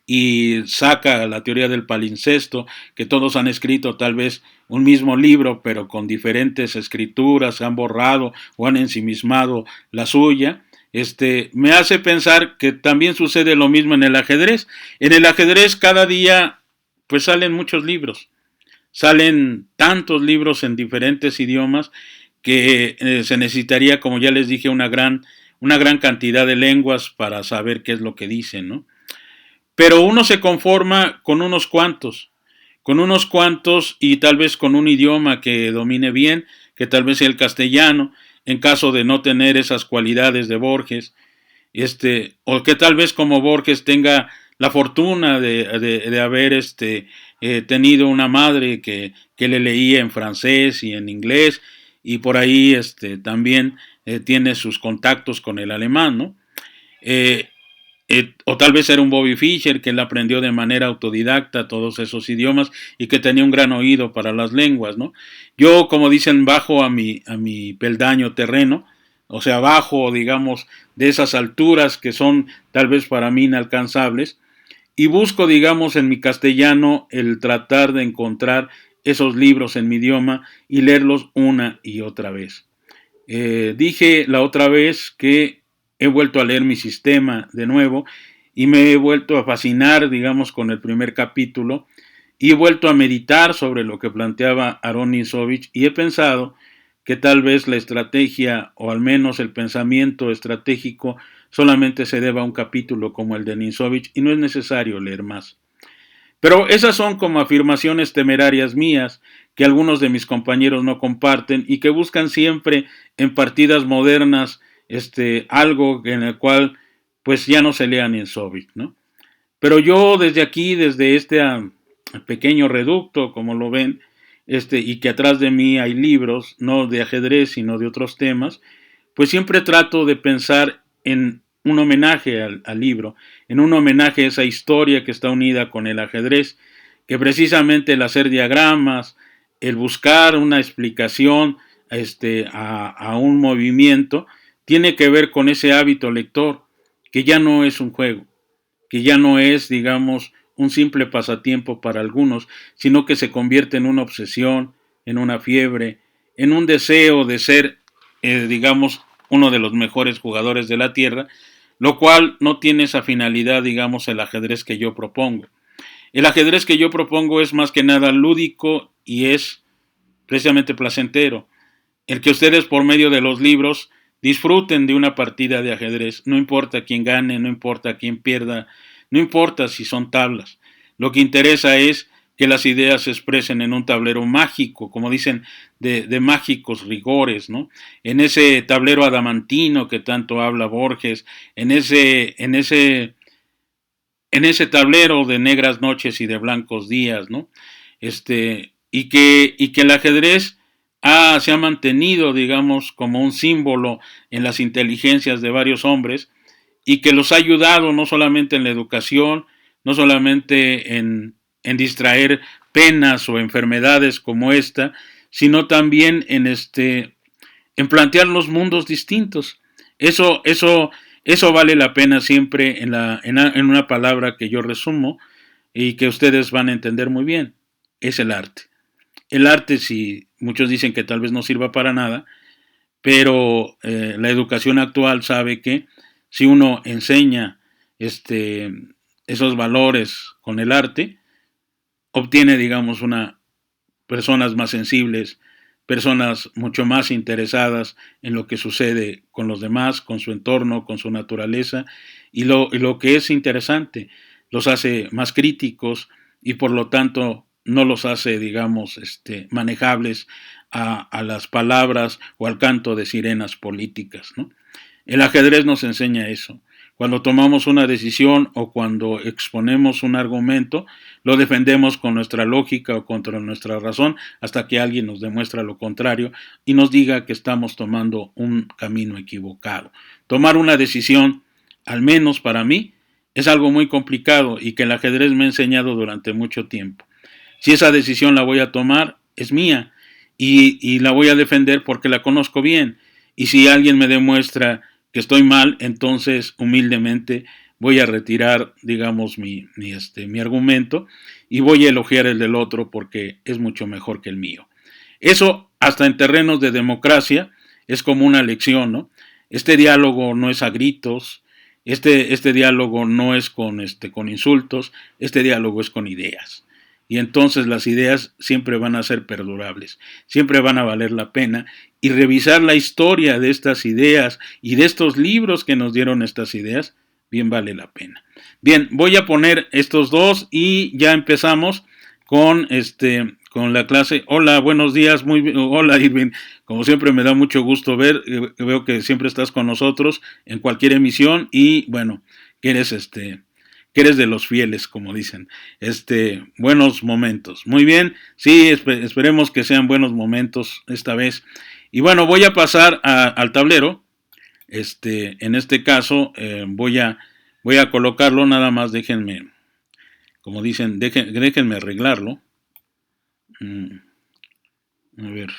y saca la teoría del palincesto, que todos han escrito tal vez un mismo libro, pero con diferentes escrituras, han borrado o han ensimismado la suya. Me hace pensar que también sucede lo mismo en el ajedrez. En el ajedrez cada día pues salen muchos libros, salen tantos libros en diferentes idiomas que se necesitaría, como ya les dije, una gran cantidad de lenguas para saber qué es lo que dicen, ¿no? Pero uno se conforma con unos cuantos y tal vez con un idioma que domine bien, que tal vez sea el castellano, en caso de no tener esas cualidades de Borges, o que tal vez como Borges tenga la fortuna de haber he tenido una madre que le leía en francés y en inglés, y por ahí también tiene sus contactos con el alemán, ¿no? Eh, o tal vez era un Bobby Fischer que él aprendió de manera autodidacta todos esos idiomas y que tenía un gran oído para las lenguas, ¿no? Yo, como dicen, bajo a mi peldaño terreno, o sea, bajo, digamos, de esas alturas que son tal vez para mí inalcanzables, y busco, digamos, en mi castellano el tratar de encontrar esos libros en mi idioma y leerlos una y otra vez. Dije la otra vez que he vuelto a leer mi sistema de nuevo y me he vuelto a fascinar, digamos, con el primer capítulo y he vuelto a meditar sobre lo que planteaba Aaron Nisovich y he pensado que tal vez la estrategia o al menos el pensamiento estratégico solamente se deba a un capítulo como el de Nisovich y no es necesario leer más. Pero esas son como afirmaciones temerarias mías que algunos de mis compañeros no comparten y que buscan siempre en partidas modernas algo en el cual pues ya no se lea ni en Sobit, ¿no? Pero yo desde aquí, desde este pequeño reducto, como lo ven, y que atrás de mí hay libros, no de ajedrez, sino de otros temas, pues siempre trato de pensar en un homenaje al libro, en un homenaje a esa historia que está unida con el ajedrez, que precisamente el hacer diagramas, el buscar una explicación a un movimiento, tiene que ver con ese hábito lector, que ya no es un juego, que ya no es, digamos, un simple pasatiempo para algunos, sino que se convierte en una obsesión, en una fiebre, en un deseo de ser, digamos, uno de los mejores jugadores de la Tierra, lo cual no tiene esa finalidad, digamos, el ajedrez que yo propongo. El ajedrez que yo propongo es más que nada lúdico y es precisamente placentero. El que ustedes por medio de los libros disfruten de una partida de ajedrez, no importa quién gane, no importa quién pierda, no importa si son tablas. Lo que interesa es que las ideas se expresen en un tablero mágico, como dicen, de mágicos rigores, ¿no? En ese tablero adamantino que tanto habla Borges, en ese tablero de negras noches y de blancos días, ¿no? Y que el ajedrez se ha mantenido, digamos, como un símbolo en las inteligencias de varios hombres y que los ha ayudado no solamente en la educación, no solamente en distraer penas o enfermedades como esta, sino también en plantear los mundos distintos. Eso vale la pena siempre en una palabra que yo resumo y que ustedes van a entender muy bien. Es el arte. El arte, si muchos dicen que tal vez no sirva para nada, pero la educación actual sabe que si uno enseña esos valores con el arte, obtiene, digamos, personas más sensibles, personas mucho más interesadas en lo que sucede con los demás, con su entorno, con su naturaleza, y lo que es interesante, los hace más críticos y por lo tanto no los hace, digamos, manejables a las palabras o al canto de sirenas políticas, ¿no? El ajedrez nos enseña eso. Cuando tomamos una decisión o cuando exponemos un argumento, lo defendemos con nuestra lógica o contra nuestra razón hasta que alguien nos demuestra lo contrario y nos diga que estamos tomando un camino equivocado. Tomar una decisión, al menos para mí, es algo muy complicado y que el ajedrez me ha enseñado durante mucho tiempo. Si esa decisión la voy a tomar, es mía y la voy a defender porque la conozco bien. Y si alguien me demuestra que estoy mal, entonces humildemente voy a retirar, digamos, mi argumento y voy a elogiar el del otro porque es mucho mejor que el mío. Eso, hasta en terrenos de democracia, es como una lección, ¿no? Este diálogo no es a gritos, este diálogo no es con insultos, este diálogo es con ideas. Y entonces las ideas siempre van a ser perdurables, siempre van a valer la pena y revisar la historia de estas ideas y de estos libros que nos dieron estas ideas, bien vale la pena. Bien, voy a poner estos dos y ya empezamos con la clase. Hola, buenos días, hola Irving, como siempre me da mucho gusto veo que siempre estás con nosotros en cualquier emisión y bueno, que que eres de los fieles, como dicen. Buenos momentos. Muy bien, sí, esperemos que sean buenos momentos esta vez. Y bueno, voy a pasar al tablero. En este caso, voy a colocarlo, nada más déjenme, como dicen, déjenme arreglarlo. A ver.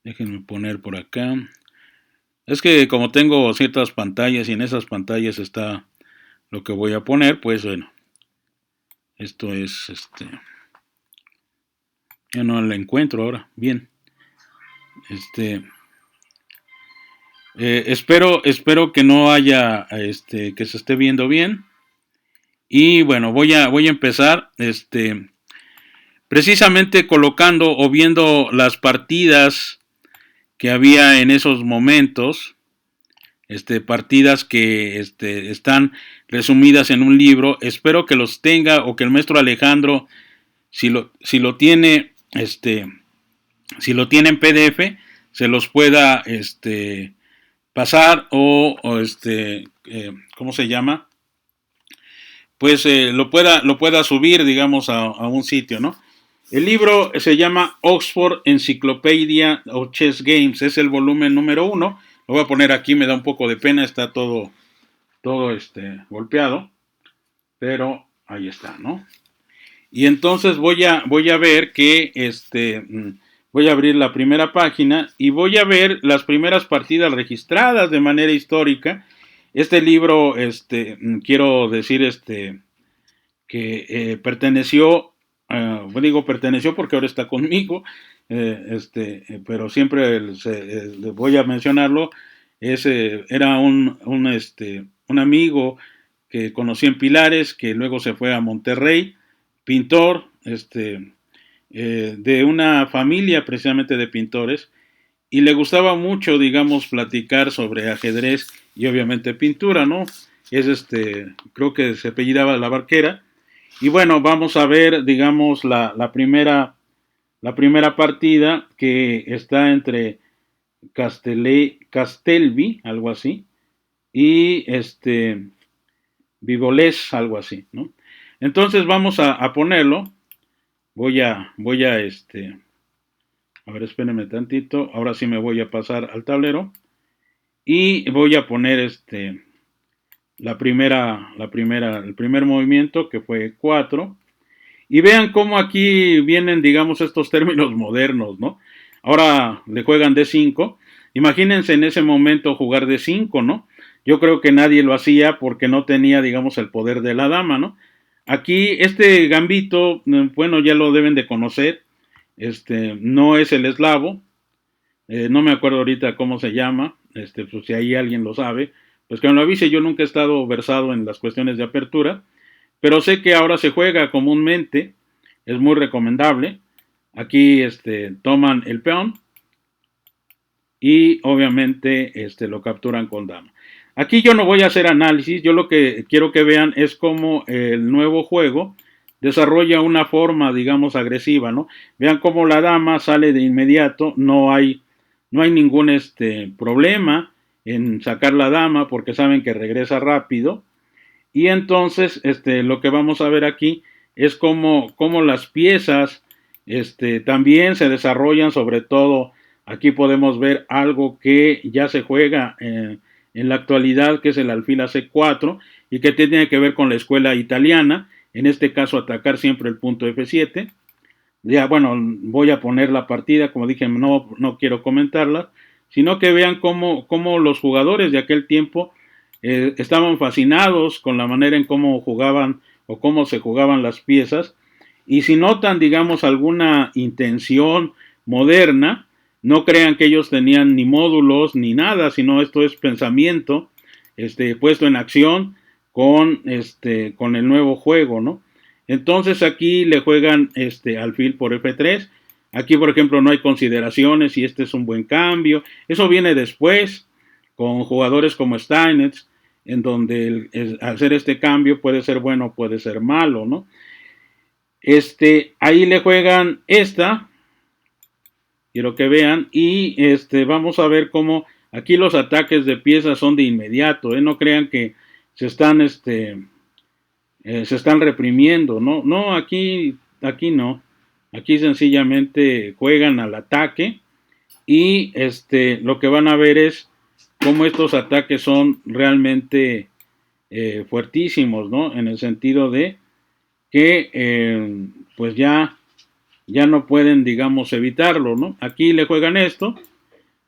Déjenme poner por acá. Es que como tengo ciertas pantallas y en esas pantallas está lo que voy a poner, pues bueno. Esto es, ya no la encuentro ahora. Bien. Espero que no haya, que se esté viendo bien. Y bueno, voy a empezar, precisamente colocando o viendo las partidas que había en esos momentos, partidas que están resumidas en un libro. Espero que los tenga o que el maestro Alejandro, si lo tiene, si lo tiene en PDF, se los pueda pasar o ¿cómo se llama? Pues lo pueda subir, digamos, a un sitio, ¿no? El libro se llama Oxford Encyclopedia of Chess Games, es el volumen número 1. Lo voy a poner aquí, me da un poco de pena, está todo golpeado, pero ahí está, ¿no? Y entonces voy a ver que voy a abrir la primera página y voy a ver las primeras partidas registradas de manera histórica. Este libro, quiero decir, que perteneció, digo perteneció porque ahora está conmigo, pero siempre voy a mencionarlo. Era un amigo que conocí en Pilares, que luego se fue a Monterrey, pintor, de una familia precisamente de pintores, y le gustaba mucho, digamos, platicar sobre ajedrez y obviamente pintura, ¿no? Creo que se apellidaba La Barquera. Y bueno, vamos a ver, digamos, la primera partida, que está entre Castelvi, algo así, y Vivolés, algo así, ¿no? Entonces vamos a ponerlo. Voy a ver, espérenme tantito. Ahora sí me voy a pasar al tablero y voy a poner el primer movimiento, que fue 4. Y vean cómo aquí vienen, digamos, estos términos modernos, ¿no? Ahora le juegan D5. Imagínense en ese momento jugar D5, ¿no? Yo creo que nadie lo hacía porque no tenía, digamos, el poder de la dama, ¿no? Aquí este gambito, bueno, ya lo deben de conocer. No es el eslavo. No me acuerdo ahorita cómo se llama. Pues si ahí alguien lo sabe, pues que me lo avise. Yo nunca he estado versado en las cuestiones de apertura, pero sé que ahora se juega comúnmente, es muy recomendable. Aquí toman el peón y obviamente lo capturan con dama. Aquí yo no voy a hacer análisis, yo lo que quiero que vean es cómo el nuevo juego desarrolla una forma, digamos, agresiva, ¿no? Vean cómo la dama sale de inmediato, no hay ningún problema en sacar la dama porque saben que regresa rápido. Y entonces lo que vamos a ver aquí es cómo las piezas también se desarrollan. Sobre todo aquí podemos ver algo que ya se juega en la actualidad, que es el alfil a C4, y que tiene que ver con la escuela italiana, en este caso atacar siempre el punto F7. Ya, bueno, voy a poner la partida, como dije, no quiero comentarla, sino que vean cómo los jugadores de aquel tiempo estaban fascinados con la manera en cómo jugaban o cómo se jugaban las piezas. Y si notan, digamos, alguna intención moderna, no crean que ellos tenían ni módulos ni nada, sino esto es pensamiento puesto en acción con el nuevo juego, ¿no? Entonces aquí le juegan alfil por F3. Aquí, por ejemplo, no hay consideraciones y este es un buen cambio. Eso viene después con jugadores como Steinitz, en donde hacer este cambio puede ser bueno, puede ser malo, ¿no? Ahí le juegan esta, quiero que vean. Y vamos a ver cómo aquí los ataques de piezas son de inmediato, no crean que se están se están reprimiendo, no, aquí no, aquí sencillamente juegan al ataque y lo que van a ver es cómo estos ataques son realmente fuertísimos, ¿no? En el sentido de que pues ya no pueden, digamos, evitarlo, ¿no? Aquí le juegan esto,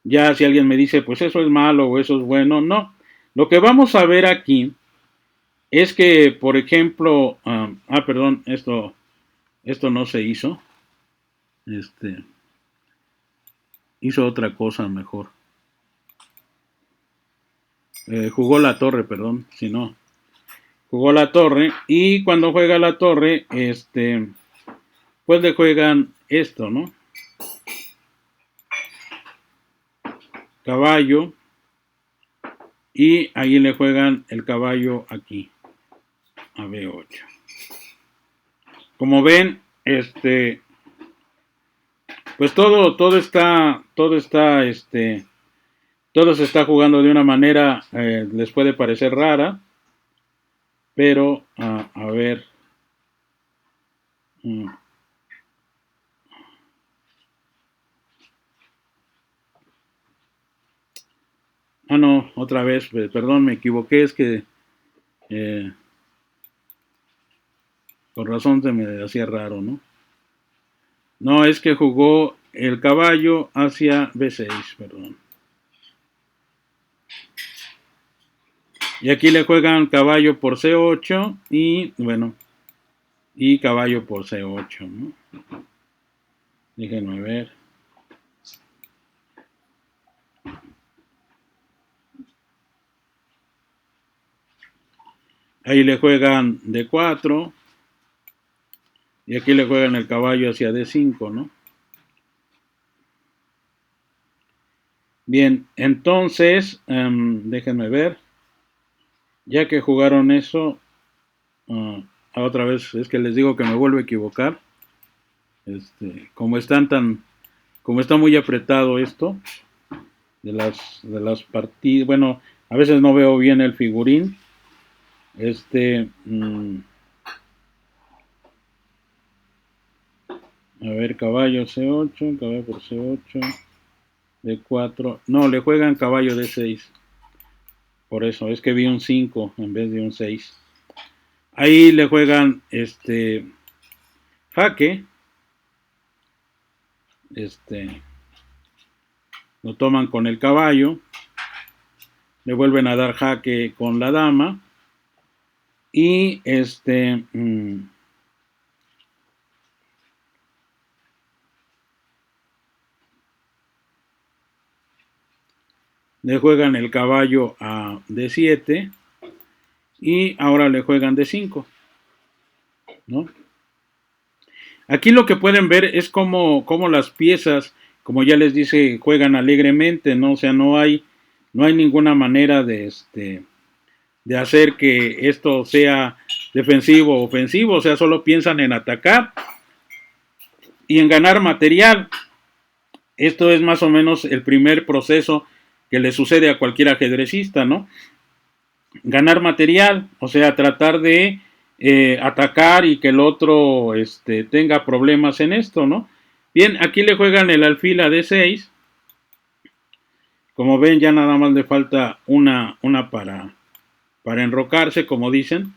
ya si alguien me dice, pues eso es malo o eso es bueno, no. Lo que vamos a ver aquí es que, por ejemplo, perdón, esto no se hizo, hizo otra cosa mejor. Jugó la torre, perdón, si no. Jugó la torre y cuando juega la torre, pues le juegan esto, ¿no? Caballo y ahí le juegan el caballo aquí a B8. Como ven, pues todo se está jugando de una manera, les puede parecer rara, pero a ver, no, otra vez, perdón, me equivoqué, es que por razón se me hacía raro, ¿no? No, es que jugó el caballo hacia B6, perdón. Y aquí le juegan caballo por C8 y, bueno, y caballo por C8, ¿no? Déjenme ver. Ahí le juegan D4 y aquí le juegan el caballo hacia D5, ¿no? Bien, entonces, déjenme ver. Ya que jugaron eso, otra vez es que les digo que me vuelvo a equivocar. Como está muy apretado esto de las partidas, bueno, a veces no veo bien el figurín. A ver, caballo C8, caballo por C8, D4. No, le juegan caballo D6. Por eso, es que vi un 5 en vez de un 6. Ahí le juegan jaque. Lo toman con el caballo. Le vuelven a dar jaque con la dama. Y le juegan el caballo a D7 y ahora le juegan D5, ¿no? Aquí lo que pueden ver es cómo las piezas, como ya les dice, juegan alegremente, ¿no? O sea, no hay ninguna manera de hacer que esto sea defensivo o ofensivo, o sea, solo piensan en atacar y en ganar material. Esto es más o menos el primer proceso que le sucede a cualquier ajedrecista, ¿no? Ganar material, o sea, tratar de atacar y que el otro tenga problemas en esto, ¿no? Bien, aquí le juegan el alfil a D6. Como ven, ya nada más le falta una para enrocarse, como dicen.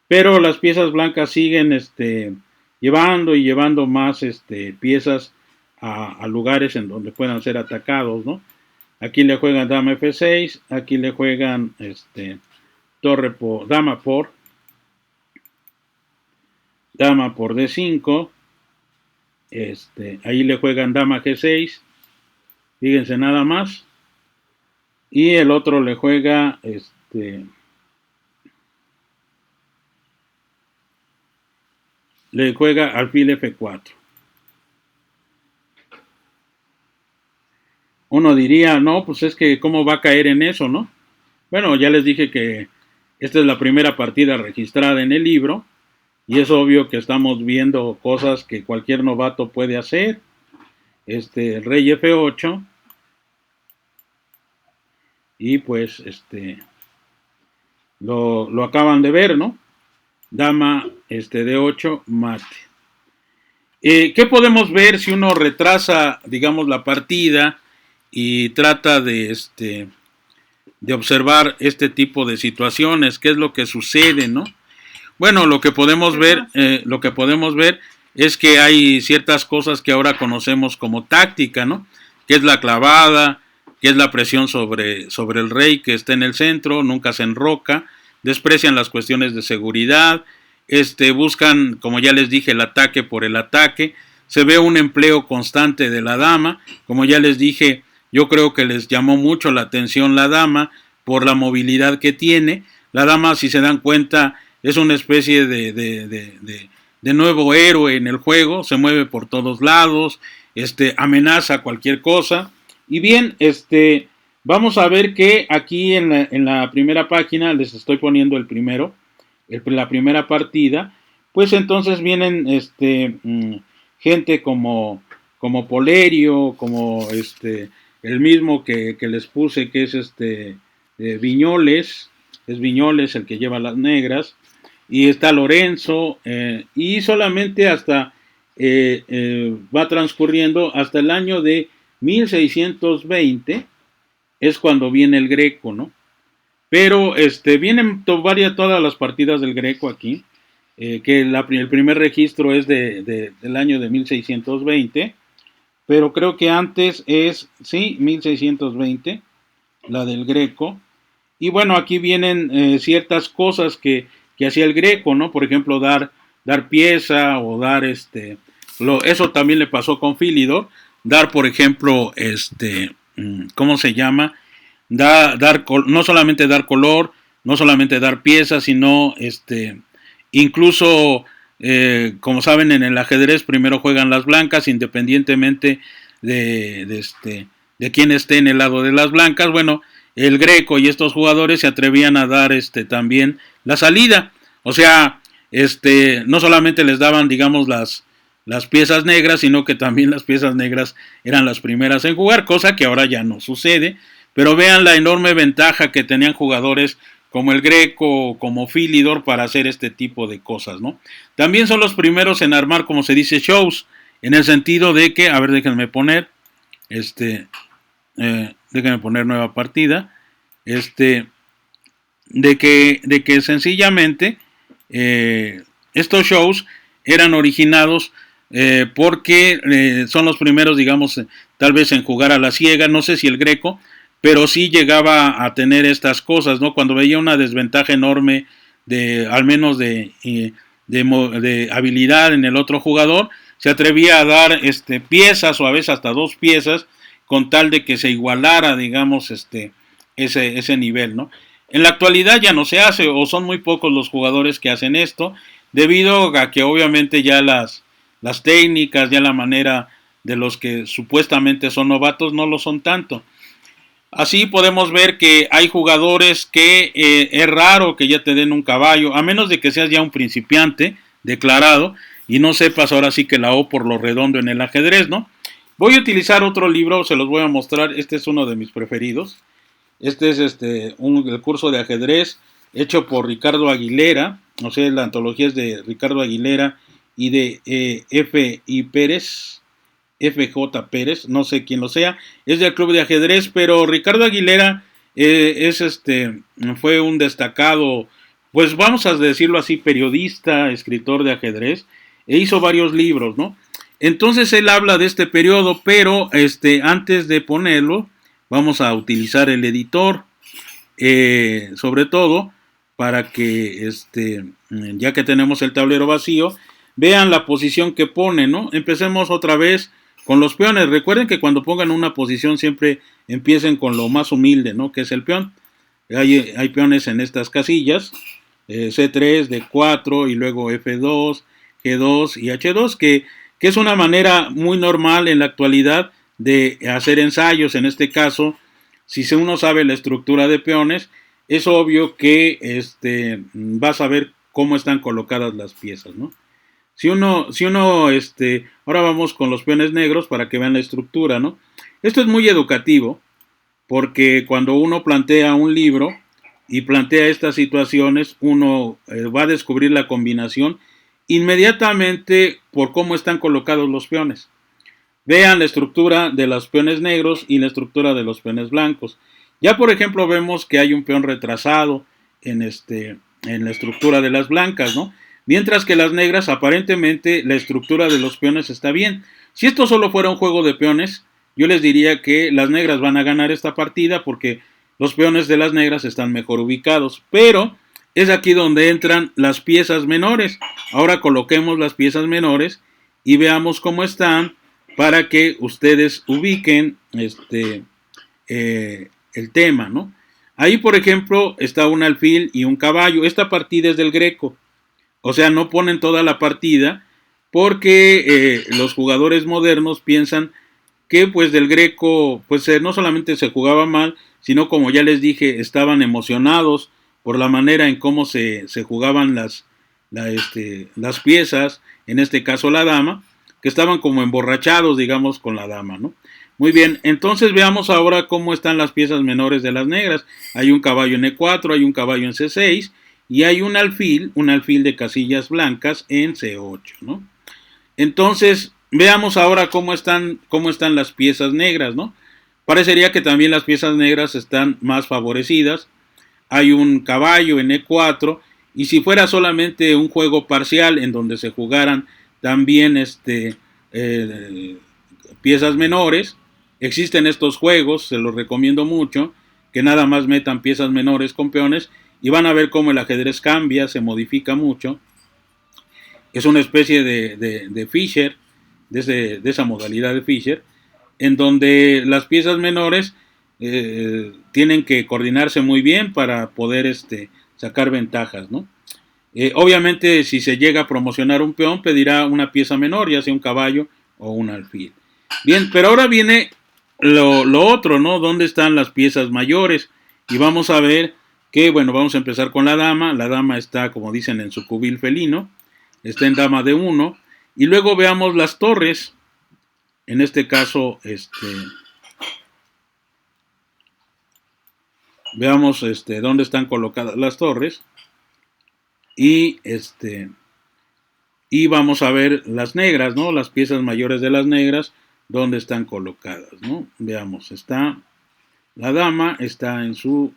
Pero las piezas blancas siguen llevando y llevando más piezas a lugares en donde puedan ser atacados, ¿no? Aquí le juegan dama F6, aquí le juegan dama por D5, ahí le juegan dama G6, fíjense nada más, y el otro le juega alfil F4. Uno diría, no, pues es que cómo va a caer en eso, ¿no? Bueno, ya les dije que esta es la primera partida registrada en el libro y es obvio que estamos viendo cosas que cualquier novato puede hacer. el rey F8, y pues lo acaban de ver, ¿no? Dama D8 mate. ¿Qué podemos ver si uno retrasa, digamos, la partida y trata de observar este tipo de situaciones? ¿Qué es lo que sucede, no? Bueno, lo que podemos ver es que hay ciertas cosas que ahora conocemos como táctica, ¿no? Que es la clavada, que es la presión sobre el rey que está en el centro, nunca se enroca, desprecian las cuestiones de seguridad, buscan, como ya les dije, el ataque por el ataque, se ve un empleo constante de la dama, como ya les dije, yo creo que les llamó mucho la atención la dama por la movilidad que tiene. La dama, si se dan cuenta, es una especie de nuevo héroe en el juego, se mueve por todos lados, amenaza cualquier cosa. Y bien, vamos a ver que aquí en la primera página, les estoy poniendo el primero, la primera partida, pues entonces vienen gente como Polerio, como el mismo que les puse, que es Viñoles, es Viñoles el que lleva las negras, y está Lorenzo, y solamente hasta va transcurriendo hasta el año de 1620, es cuando viene el Greco, ¿no? Pero vienen todas las partidas del Greco aquí, que el primer registro es del año de 1620, pero creo que antes es, sí, 1620, la del Greco. Y bueno, aquí vienen ciertas cosas que hacía el Greco, ¿no? Por ejemplo, dar pieza o dar eso también le pasó con Fílidor, dar, por ejemplo, ¿cómo se llama? No solamente dar color, no solamente dar piezas, sino incluso, como saben, en el ajedrez primero juegan las blancas, independientemente de quién esté en el lado de las blancas. Bueno, el Greco y estos jugadores se atrevían a dar también la salida. O sea, no solamente les daban, digamos, las piezas negras, sino que también las piezas negras eran las primeras en jugar, cosa que ahora ya no sucede. Pero vean la enorme ventaja que tenían jugadores como el Greco o como Fílidor para hacer este tipo de cosas, ¿no? También son los primeros en armar, como se dice, shows, en el sentido de que, a ver, déjenme poner, déjenme poner nueva partida, de que sencillamente estos shows eran originados porque son los primeros, digamos, tal vez en jugar a la ciega, no sé si el Greco, pero sí llegaba a tener estas cosas, ¿no? Cuando veía una desventaja enorme al menos de habilidad en el otro jugador, se atrevía a dar piezas o a veces hasta dos piezas con tal de que se igualara, digamos, ese nivel, ¿no? En la actualidad ya no se hace, o son muy pocos los jugadores que hacen esto, debido a que obviamente ya las técnicas, ya la manera de los que supuestamente son novatos no lo son tanto. Así podemos ver que hay jugadores que es raro que ya te den un caballo, a menos de que seas ya un principiante declarado y no sepas ahora sí que la O por lo redondo en el ajedrez, ¿no? Voy a utilizar otro libro, se los voy a mostrar, este es uno de mis preferidos. Este es el curso de ajedrez hecho por Ricardo Aguilera, o sea, la antología es de Ricardo Aguilera y de F.I. Pérez, FJ Pérez, no sé quién lo sea, es del Club de Ajedrez, pero Ricardo Aguilera fue un destacado, pues vamos a decirlo así, periodista, escritor de ajedrez, e hizo varios libros, ¿no? Entonces él habla de este periodo, pero antes de ponerlo, vamos a utilizar el editor, sobre todo para que ya que tenemos el tablero vacío, vean la posición que pone, ¿no? Empecemos otra vez con los peones. Recuerden que cuando pongan una posición siempre empiecen con lo más humilde, ¿no? Que es el peón. Hay peones en estas casillas, C3, D4 y luego F2, G2 y H2, que es una manera muy normal en la actualidad de hacer ensayos. En este caso, si uno sabe la estructura de peones, es obvio que vas a ver cómo están colocadas las piezas, ¿no? ahora vamos con los peones negros para que vean la estructura, ¿no? Esto es muy educativo, porque cuando uno plantea un libro y plantea estas situaciones, uno va a descubrir la combinación inmediatamente por cómo están colocados los peones. Vean la estructura de los peones negros y la estructura de los peones blancos. Ya por ejemplo vemos que hay un peón retrasado en la estructura de las blancas, ¿no? Mientras que las negras, aparentemente, la estructura de los peones está bien. Si esto solo fuera un juego de peones, yo les diría que las negras van a ganar esta partida porque los peones de las negras están mejor ubicados. Pero es aquí donde entran las piezas menores. Ahora coloquemos las piezas menores y veamos cómo están para que ustedes ubiquen el tema, ¿no? Ahí, por ejemplo, está un alfil y un caballo. Esta partida es del Greco. O sea, no ponen toda la partida porque los jugadores modernos piensan que pues del Greco pues no solamente se jugaba mal, sino como ya les dije, estaban emocionados por la manera en cómo se jugaban las piezas, en este caso la dama, que estaban como emborrachados, digamos, con la dama, ¿no? Muy bien, entonces veamos ahora cómo están las piezas menores de las negras. Hay un caballo en E4, hay un caballo en C6 y hay un alfil de casillas blancas en C8, ¿no? Entonces, veamos ahora cómo están las piezas negras, ¿no? Parecería que también las piezas negras están más favorecidas. Hay un caballo en E4 y si fuera solamente un juego parcial en donde se jugaran también piezas menores, existen estos juegos, se los recomiendo mucho, que nada más metan piezas menores con peones y van a ver cómo el ajedrez cambia, se modifica mucho. Es una especie de Fischer, de esa modalidad de Fischer, en donde las piezas menores tienen que coordinarse muy bien para poder sacar ventajas, ¿no? Obviamente, si se llega a promocionar un peón, pedirá una pieza menor, ya sea un caballo o un alfil. Bien, pero ahora viene lo otro, ¿no? ¿Dónde están las piezas mayores? Y vamos a ver que, bueno, vamos a empezar con la dama. La dama está, como dicen, en su cubil felino. Está en dama de 1. Y luego veamos las torres. En este caso, veamos dónde están colocadas las torres. Y y vamos a ver las negras, ¿no? Las piezas mayores de las negras, dónde están colocadas, ¿no? Veamos, está la dama, está en su,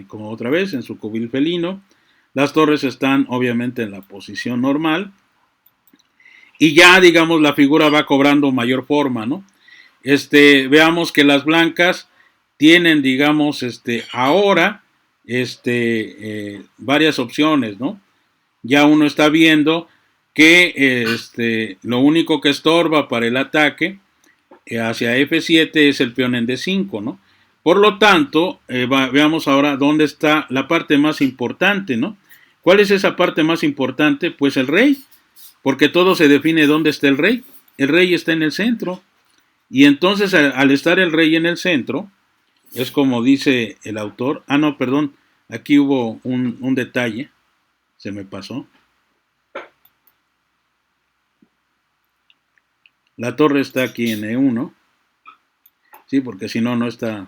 como otra vez, en su cubil felino. Las torres están obviamente en la posición normal. Y ya, digamos, la figura va cobrando mayor forma, ¿no? Veamos que las blancas tienen, digamos, ahora, varias opciones, ¿no? Ya uno está viendo que lo único que estorba para el ataque hacia F7 es el peón en D5, ¿no? Por lo tanto, veamos ahora dónde está la parte más importante, ¿no? ¿Cuál es esa parte más importante? Pues el rey, porque todo se define dónde está el rey. El rey está en el centro. Y entonces, al estar el rey en el centro, es como dice el autor. Ah, no, perdón, aquí hubo un detalle, se me pasó. La torre está aquí en E1. Sí, porque si no, no está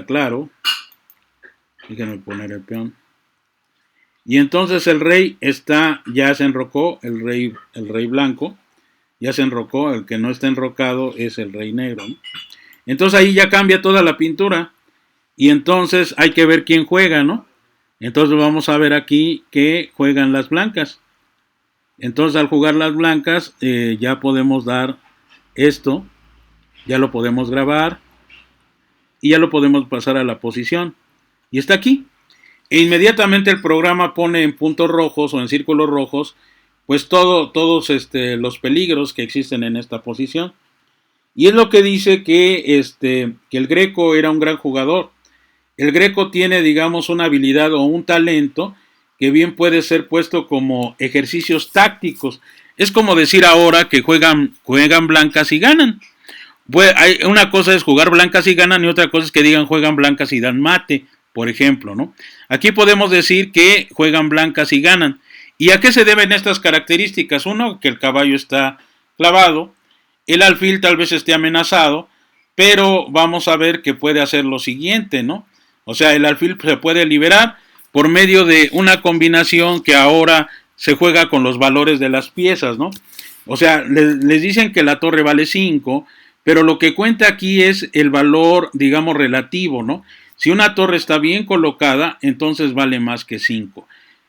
claro. Déjenme poner el peón. Y entonces el rey ya se enrocó, el rey blanco, ya se enrocó, el que no está enrocado es el rey negro, ¿no? Entonces ahí ya cambia toda la pintura. Y entonces hay que ver quién juega, ¿no? Entonces vamos a ver aquí que juegan las blancas. Entonces al jugar las blancas ya podemos dar esto, ya lo podemos grabar y ya lo podemos pasar a la posición. Y está aquí. E inmediatamente el programa pone en puntos rojos o en círculos rojos pues todos los peligros que existen en esta posición. Y es lo que dice que el Greco era un gran jugador. El Greco tiene, digamos, una habilidad o un talento que bien puede ser puesto como ejercicios tácticos. Es como decir ahora que juegan blancas y ganan. Una cosa es jugar blancas y ganan y otra cosa es que digan juegan blancas y dan mate. por ejemplo, ¿no? Aquí podemos decir que juegan blancas y ganan. ¿Y a qué se deben estas características? Uno, que el caballo está clavado, el alfil tal vez esté amenazado, pero vamos a ver que puede hacer lo siguiente, ¿no? O sea, el alfil se puede liberar por medio de una combinación que ahora se juega con los valores de las piezas, ¿no? O sea, les dicen que la torre vale 5, pero lo que cuenta aquí es el valor, digamos, relativo, ¿no? Si una torre está bien colocada, entonces vale más que 5.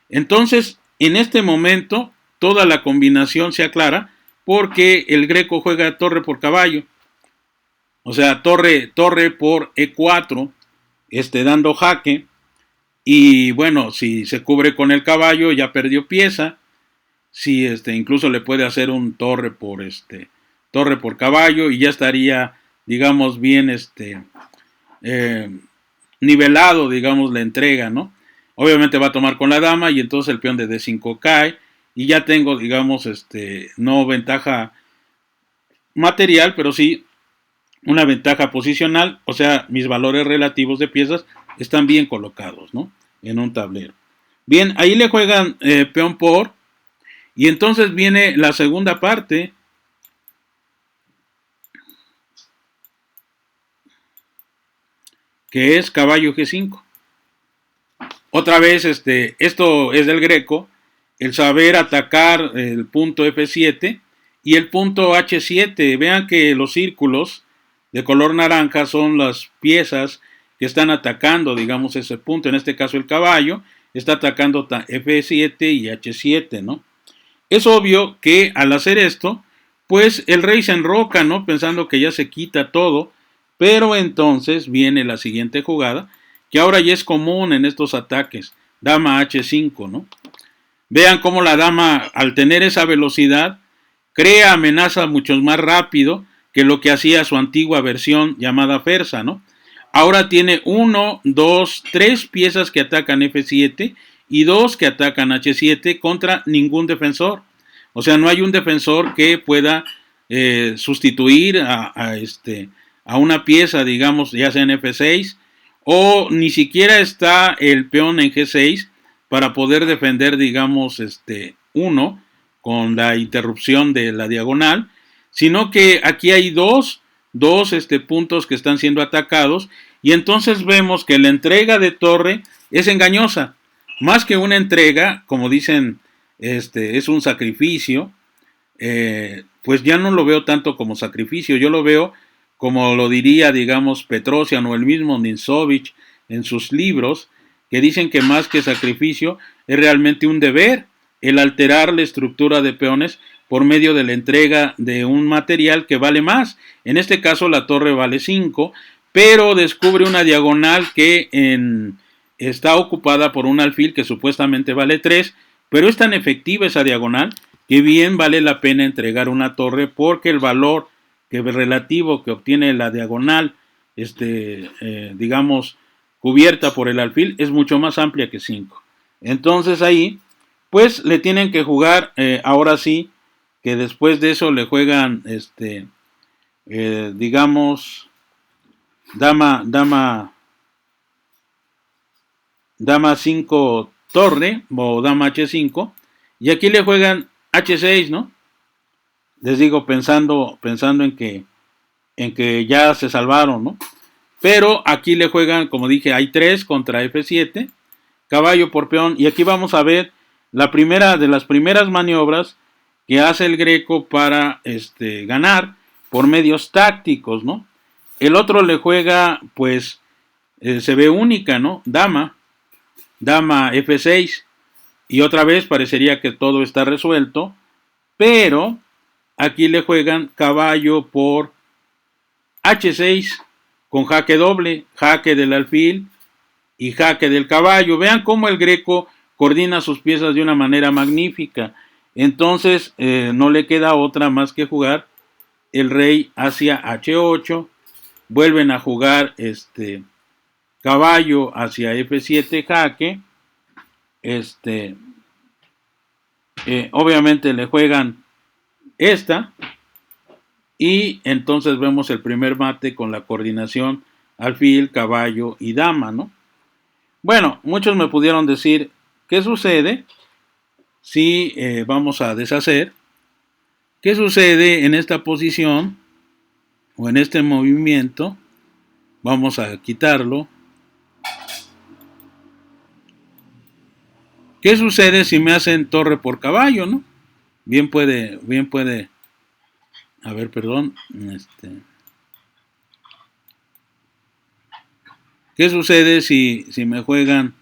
Entonces, en este momento, toda la combinación se aclara porque el Greco juega torre por caballo. O sea, torre por E4, dando jaque. Y bueno, si se cubre con el caballo, ya perdió pieza. Si incluso le puede hacer un torre por caballo y ya estaría, digamos, bien nivelado, digamos, la entrega, ¿no? Obviamente va a tomar con la dama y entonces el peón de D5 cae y ya tengo, digamos, no ventaja material, pero sí una ventaja posicional, o sea, mis valores relativos de piezas están bien colocados, ¿no? En un tablero. Bien, ahí le juegan peón por, y entonces viene la segunda parte, que es caballo G5. Otra vez, esto es del Greco, el saber atacar el punto F7 y el punto H7. Vean que los círculos de color naranja son las piezas que están atacando, digamos, ese punto. En este caso el caballo está atacando F7 y H7, ¿no? Es obvio que al hacer esto, pues el rey se enroca, ¿no? Pensando que ya se quita todo, pero entonces viene la siguiente jugada, que ahora ya es común en estos ataques, dama H5, ¿no? Vean cómo la dama, al tener esa velocidad, crea amenaza mucho más rápido que lo que hacía su antigua versión llamada Fersa, ¿no? Ahora tiene 1, 2, 3 piezas que atacan F7 y 2 que atacan H7 contra ningún defensor. O sea, no hay un defensor que pueda sustituir a una pieza, digamos, ya sea en F6, o ni siquiera está el peón en G6 para poder defender, digamos, 1 con la interrupción de la diagonal, sino que aquí hay dos puntos que están siendo atacados, y entonces vemos que la entrega de torre es engañosa. Más que una entrega, como dicen, es un sacrificio, pues ya no lo veo tanto como sacrificio, yo lo veo como lo diría, digamos, Petrosian o el mismo Ninzovich en sus libros, que dicen que más que sacrificio es realmente un deber el alterar la estructura de peones por medio de la entrega de un material que vale más. En este caso la torre vale 5, pero descubre una diagonal que está ocupada por un alfil que supuestamente vale 3, pero es tan efectiva esa diagonal que bien vale la pena entregar una torre porque el valor relativo que obtiene la diagonal, digamos, cubierta por el alfil es mucho más amplia que 5. Entonces ahí, pues le tienen que jugar, ahora sí, que después de eso le juegan, digamos, dama 5 torre o dama H5, y aquí le juegan H6, ¿no? Les digo, pensando en que ya se salvaron, ¿no? Pero aquí le juegan, como dije, hay 3 contra F7, caballo por peón, y aquí vamos a ver la primera de las primeras maniobras que hace el Greco para ganar por medios tácticos, ¿no? El otro le juega, pues, se ve única, ¿no? Dama F6, y otra vez parecería que todo está resuelto, pero aquí le juegan caballo por H6 con jaque doble, jaque del alfil y jaque del caballo. Vean cómo el Greco coordina sus piezas de una manera magnífica. Entonces no le queda otra más que jugar el rey hacia H8. Vuelven a jugar caballo hacia F7 jaque. Obviamente le juegan esta, y entonces vemos el primer mate con la coordinación alfil, caballo y dama, ¿no? Bueno, muchos me pudieron decir, ¿qué sucede si vamos a deshacer? ¿Qué sucede en esta posición o en este movimiento? Vamos a quitarlo. ¿Qué sucede si me hacen torre por caballo, no? Bien puede, a ver, perdón, ¿qué sucede si me juegan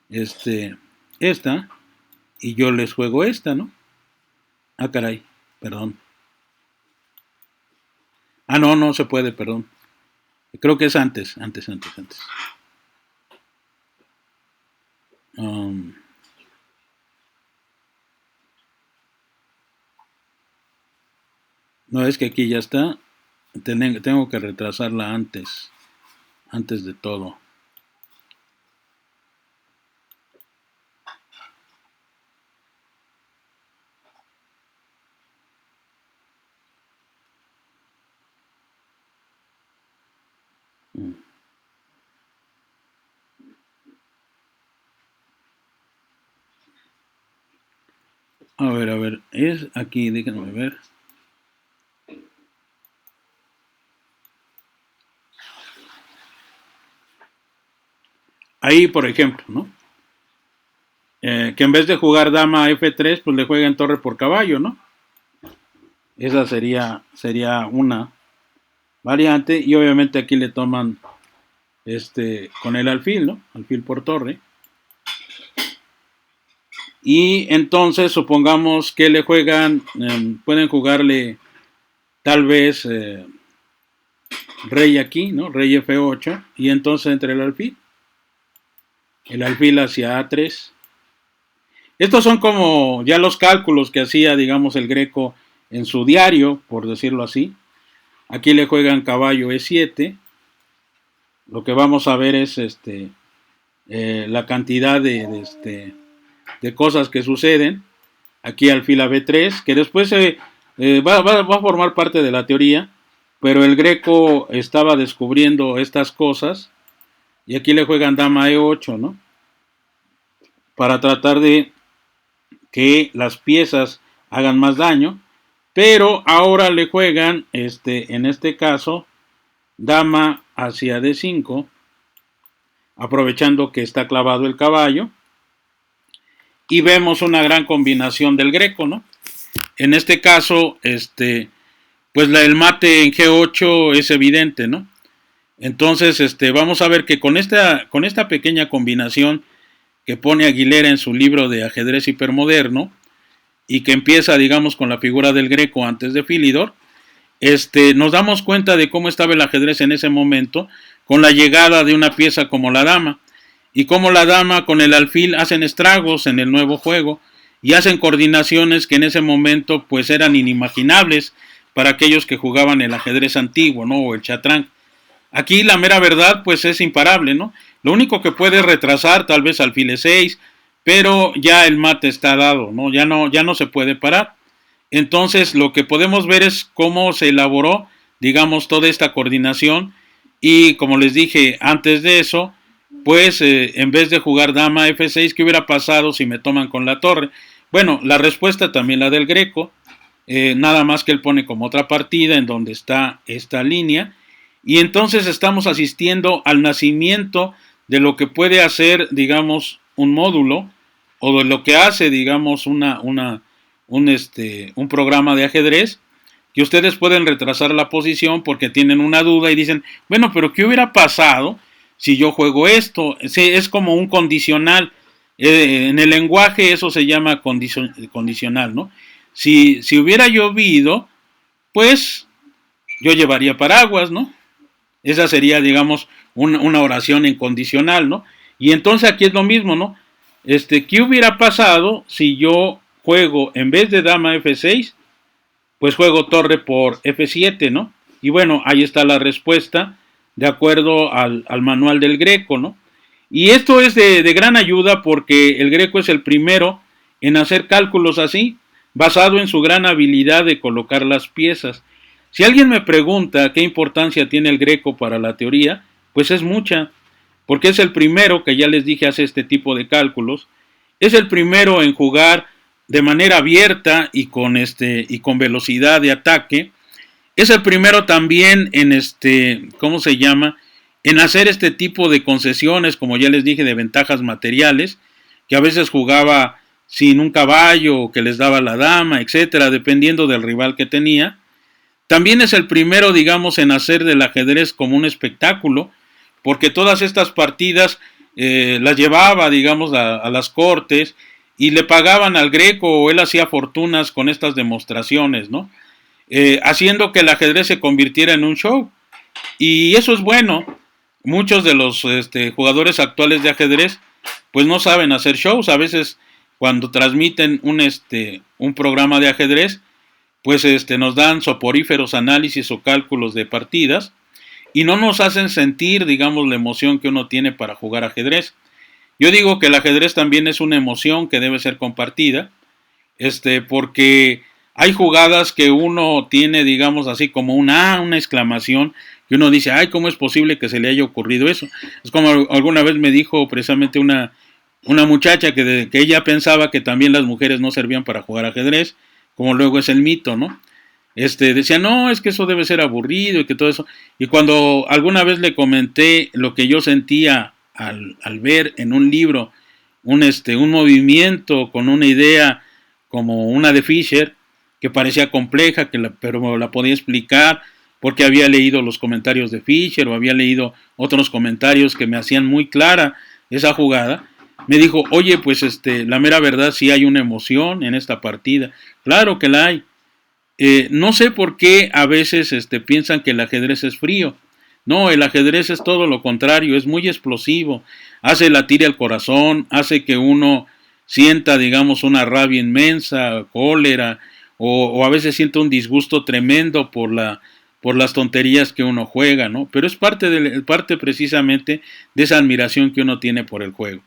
esta y yo les juego esta, ¿no? Ah, caray, perdón. Ah, no, no se puede, perdón. Creo que es antes. Um, no, es que aquí ya está. Tengo que retrasarla antes de todo. A ver, es aquí, déjenme ver. Ahí, por ejemplo, ¿no? Que en vez de jugar dama F3, pues le jueguen torre por caballo, ¿no? Esa sería una variante. Y obviamente aquí le toman con el alfil, ¿no? Alfil por torre. Y entonces supongamos que le juegan, pueden jugarle tal vez rey aquí, ¿no? Rey F8. Y entonces entre el alfil hacia A3. Estos son como ya los cálculos que hacía, digamos, el Greco en su diario, por decirlo así. Aquí le juegan caballo E7. Lo que vamos a ver es la cantidad de cosas que suceden. Aquí alfil a B3, que después va a formar parte de la teoría, pero el Greco estaba descubriendo estas cosas. Y aquí le juegan dama E8, ¿no? Para tratar de que las piezas hagan más daño, pero ahora le juegan, en este caso, dama hacia D5, aprovechando que está clavado el caballo, y vemos una gran combinación del Greco, ¿no? En este caso, pues el mate en G8 es evidente, ¿no? Entonces, vamos a ver que con esta pequeña combinación que pone Aguilera en su libro de ajedrez hipermoderno, y que empieza, digamos, con la figura del Greco antes de Philidor, nos damos cuenta de cómo estaba el ajedrez en ese momento, con la llegada de una pieza como la dama, y cómo la dama con el alfil hacen estragos en el nuevo juego, y hacen coordinaciones que en ese momento pues eran inimaginables para aquellos que jugaban el ajedrez antiguo, ¿no? O el chatrán. Aquí la mera verdad pues es imparable, ¿no? Lo único que puede retrasar tal vez alfil E6, pero ya el mate está dado, ¿no? Ya no se puede parar. Entonces lo que podemos ver es cómo se elaboró, digamos, toda esta coordinación, y como les dije antes de eso, pues en vez de jugar dama F6, ¿qué hubiera pasado si me toman con la torre? Bueno, la respuesta también la del Greco, nada más que él pone como otra partida en donde está esta línea, y entonces estamos asistiendo al nacimiento de lo que puede hacer, digamos, un módulo, o de lo que hace, digamos, un programa de ajedrez, que ustedes pueden retrasar la posición porque tienen una duda y dicen, bueno, pero ¿qué hubiera pasado si yo juego esto? Es como un condicional. En el lenguaje eso se llama condicional, ¿no? Si hubiera llovido, pues yo llevaría paraguas, ¿no? Esa sería, digamos, una oración en condicional, ¿no? Y entonces aquí es lo mismo, ¿no? ¿Qué hubiera pasado si yo juego, en vez de dama F6, pues juego torre por F7, ¿no? Y bueno, ahí está la respuesta, de acuerdo al manual del Greco, ¿no? Y esto es de gran ayuda porque el Greco es el primero en hacer cálculos así, basado en su gran habilidad de colocar las piezas. Si alguien me pregunta qué importancia tiene el Greco para la teoría, pues es mucha. porque es el primero que ya les dije hace este tipo de cálculos, es el primero en jugar de manera abierta y con velocidad de ataque, es el primero también en ¿cómo se llama? En hacer este tipo de concesiones, como ya les dije, de ventajas materiales, que a veces jugaba sin un caballo, que les daba la dama, etcétera, dependiendo del rival que tenía. También es el primero, digamos, en hacer del ajedrez como un espectáculo, porque todas estas partidas las llevaba, digamos, a las cortes y le pagaban al Greco o él hacía fortunas con estas demostraciones, ¿no? Haciendo que el ajedrez se convirtiera en un show. Y eso es bueno. Muchos de los jugadores actuales de ajedrez pues no saben hacer shows. A veces cuando transmiten un programa de ajedrez, pues nos dan soporíferos análisis o cálculos de partidas y no nos hacen sentir, digamos, la emoción que uno tiene para jugar ajedrez. Yo digo que el ajedrez también es una emoción que debe ser compartida, porque hay jugadas que uno tiene, digamos, así como una exclamación, que uno dice, ay, ¿cómo es posible que se le haya ocurrido eso? Es como alguna vez me dijo precisamente una muchacha que ella pensaba que también las mujeres no servían para jugar ajedrez, como luego es el mito, ¿no? Decía, no, es que eso debe ser aburrido y que todo eso. Y cuando alguna vez le comenté lo que yo sentía al ver en un libro un movimiento con una idea como una de Fischer, que parecía compleja, pero la podía explicar porque había leído los comentarios de Fischer o había leído otros comentarios que me hacían muy clara esa jugada, me dijo, oye, pues la mera verdad sí hay una emoción en esta partida. Claro que la hay. No sé por qué a veces piensan que el ajedrez es frío. No, el ajedrez es todo lo contrario, es muy explosivo, hace latir el corazón, hace que uno sienta, digamos, una rabia inmensa, cólera, o a veces sienta un disgusto tremendo por las tonterías que uno juega, ¿no? Pero es parte precisamente de esa admiración que uno tiene por el juego.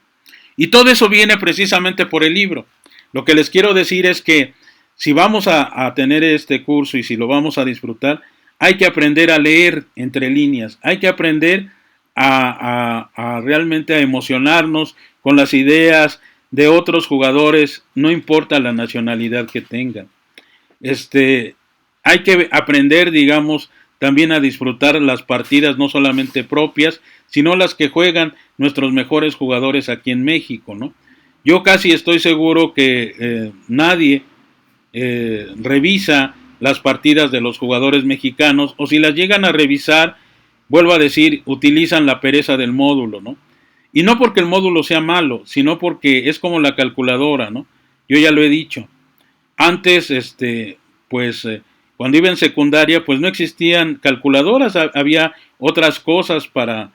Y todo eso viene precisamente por el libro. Lo que les quiero decir es que si vamos a tener este curso y si lo vamos a disfrutar, hay que aprender a leer entre líneas, hay que aprender a realmente a emocionarnos con las ideas de otros jugadores, no importa la nacionalidad que tengan. Hay que aprender, digamos, también a disfrutar las partidas no solamente propias, sino las que juegan nuestros mejores jugadores aquí en México, ¿no? Yo casi estoy seguro que nadie revisa las partidas de los jugadores mexicanos, o si las llegan a revisar, vuelvo a decir, utilizan la pereza del módulo, ¿no? Y no porque el módulo sea malo, sino porque es como la calculadora, ¿no? Yo ya lo he dicho. Antes, cuando iba en secundaria, pues no existían calculadoras, había otras cosas para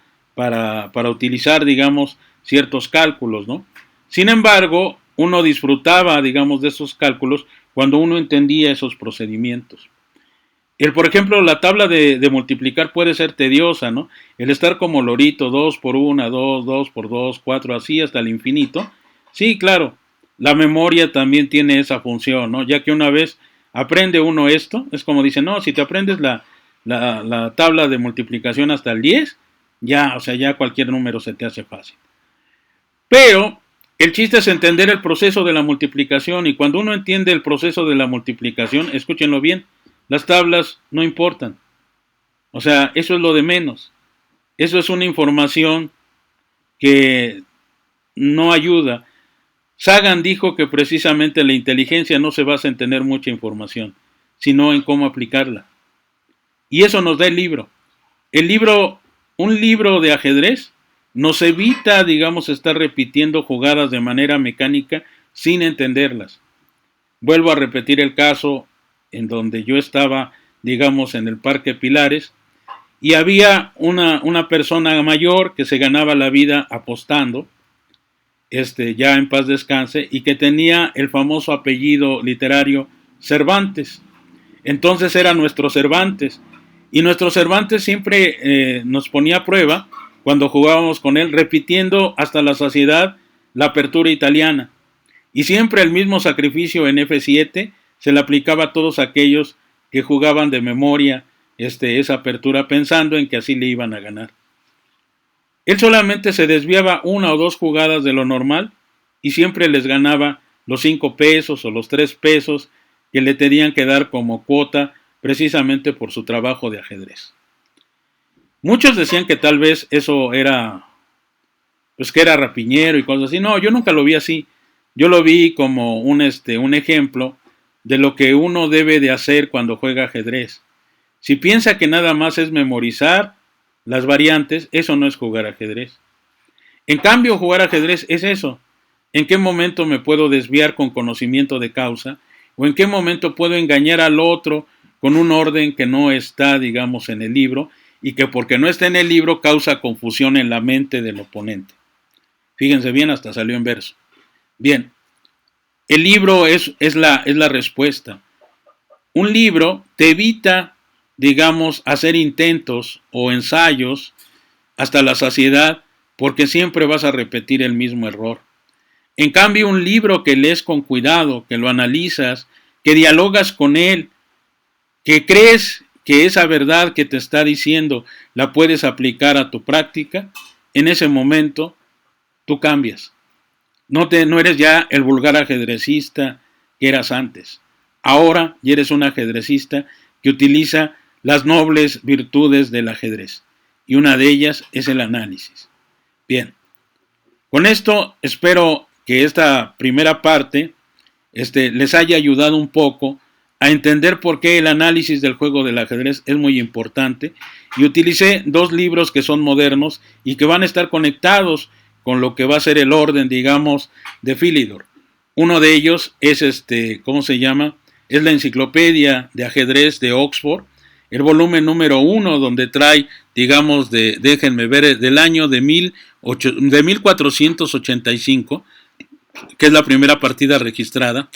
utilizar, digamos, ciertos cálculos, ¿no? Sin embargo, uno disfrutaba, digamos, de esos cálculos cuando uno entendía esos procedimientos. Por ejemplo, la tabla de multiplicar puede ser tediosa, ¿no? El estar como lorito, 2 por 1, 2, 2 por 2, 4, así hasta el infinito. Sí, claro, la memoria también tiene esa función, ¿no? Ya que una vez aprende uno esto, es como dice, no, si te aprendes la tabla de multiplicación hasta el 10, ya, o sea, ya cualquier número se te hace fácil. Pero el chiste es entender el proceso de la multiplicación, y cuando uno entiende el proceso de la multiplicación, escúchenlo bien, las tablas no importan. O sea, eso es lo de menos. Eso es una información que no ayuda. Sagan dijo que precisamente la inteligencia no se basa en tener mucha información, sino en cómo aplicarla. Y eso nos da el libro. Un libro de ajedrez, nos evita, digamos, estar repitiendo jugadas de manera mecánica sin entenderlas. Vuelvo a repetir el caso en donde yo estaba, digamos, en el Parque Pilares, y había una persona mayor que se ganaba la vida apostando, ya en paz descanse, y que tenía el famoso apellido literario Cervantes. Entonces era nuestro Cervantes, y nuestro Cervantes siempre nos ponía a prueba cuando jugábamos con él, repitiendo hasta la saciedad la apertura italiana, y siempre el mismo sacrificio en F7 se le aplicaba a todos aquellos que jugaban de memoria esa apertura pensando en que así le iban a ganar. Él solamente se desviaba una o dos jugadas de lo normal y siempre les ganaba los 5 pesos o los 3 pesos que le tenían que dar como cuota precisamente por su trabajo de ajedrez. Muchos decían que tal vez eso era, pues que era rapiñero y cosas así. No, yo nunca lo vi así. Yo lo vi como un ejemplo de lo que uno debe de hacer cuando juega ajedrez. Si piensa que nada más es memorizar las variantes, eso no es jugar ajedrez. En cambio, jugar ajedrez es eso. ¿En qué momento me puedo desviar con conocimiento de causa? ¿O en qué momento puedo engañar al otro con un orden que no está, digamos, en el libro y que porque no está en el libro causa confusión en la mente del oponente? Fíjense bien, hasta salió en verso. Bien, el libro es la respuesta. Un libro te evita, digamos, hacer intentos o ensayos hasta la saciedad porque siempre vas a repetir el mismo error. En cambio, un libro que lees con cuidado, que lo analizas, que dialogas con él, que crees que esa verdad que te está diciendo la puedes aplicar a tu práctica, en ese momento tú cambias. No eres ya el vulgar ajedrecista que eras antes. Ahora ya eres un ajedrecista que utiliza las nobles virtudes del ajedrez. Y una de ellas es el análisis. Bien, con esto espero que esta primera parte les haya ayudado un poco a entender por qué el análisis del juego del ajedrez es muy importante. Y utilicé 2 libros que son modernos y que van a estar conectados con lo que va a ser el orden, digamos, de Philidor. Uno de ellos es ¿cómo se llama? Es la enciclopedia de ajedrez de Oxford, el volumen número 1, donde trae, digamos, déjenme ver, del año de 1485, que es la primera partida registrada,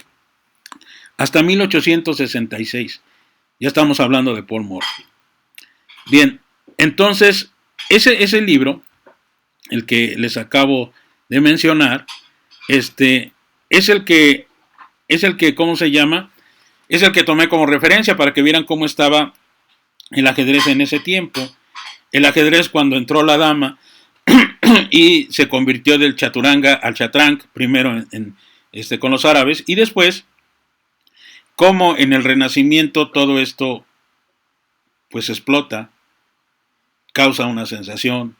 hasta 1866. Ya estamos hablando de Paul Morphy. Bien, entonces, ese libro, el que les acabo de mencionar, es el que, ¿cómo se llama? Es el que tomé como referencia para que vieran cómo estaba el ajedrez en ese tiempo. El ajedrez cuando entró la dama y se convirtió del chaturanga al chatrang, primero con los árabes, y después, como en el Renacimiento todo esto pues explota, causa una sensación,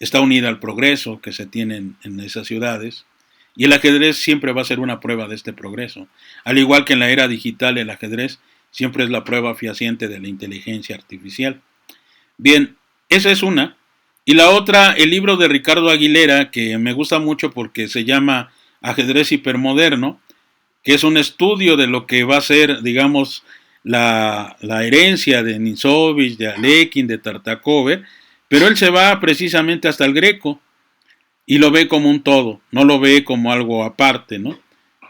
está unida al progreso que se tiene en esas ciudades, y el ajedrez siempre va a ser una prueba de este progreso. Al igual que en la era digital, el ajedrez siempre es la prueba fehaciente de la inteligencia artificial. Bien, esa es una. Y la otra, el libro de Ricardo Aguilera, que me gusta mucho porque se llama Ajedrez Hipermoderno, que es un estudio de lo que va a ser, digamos, la herencia de Nisovich, de Alekhine, de Tartakover, pero él se va precisamente hasta el Greco y lo ve como un todo, no lo ve como algo aparte, ¿no?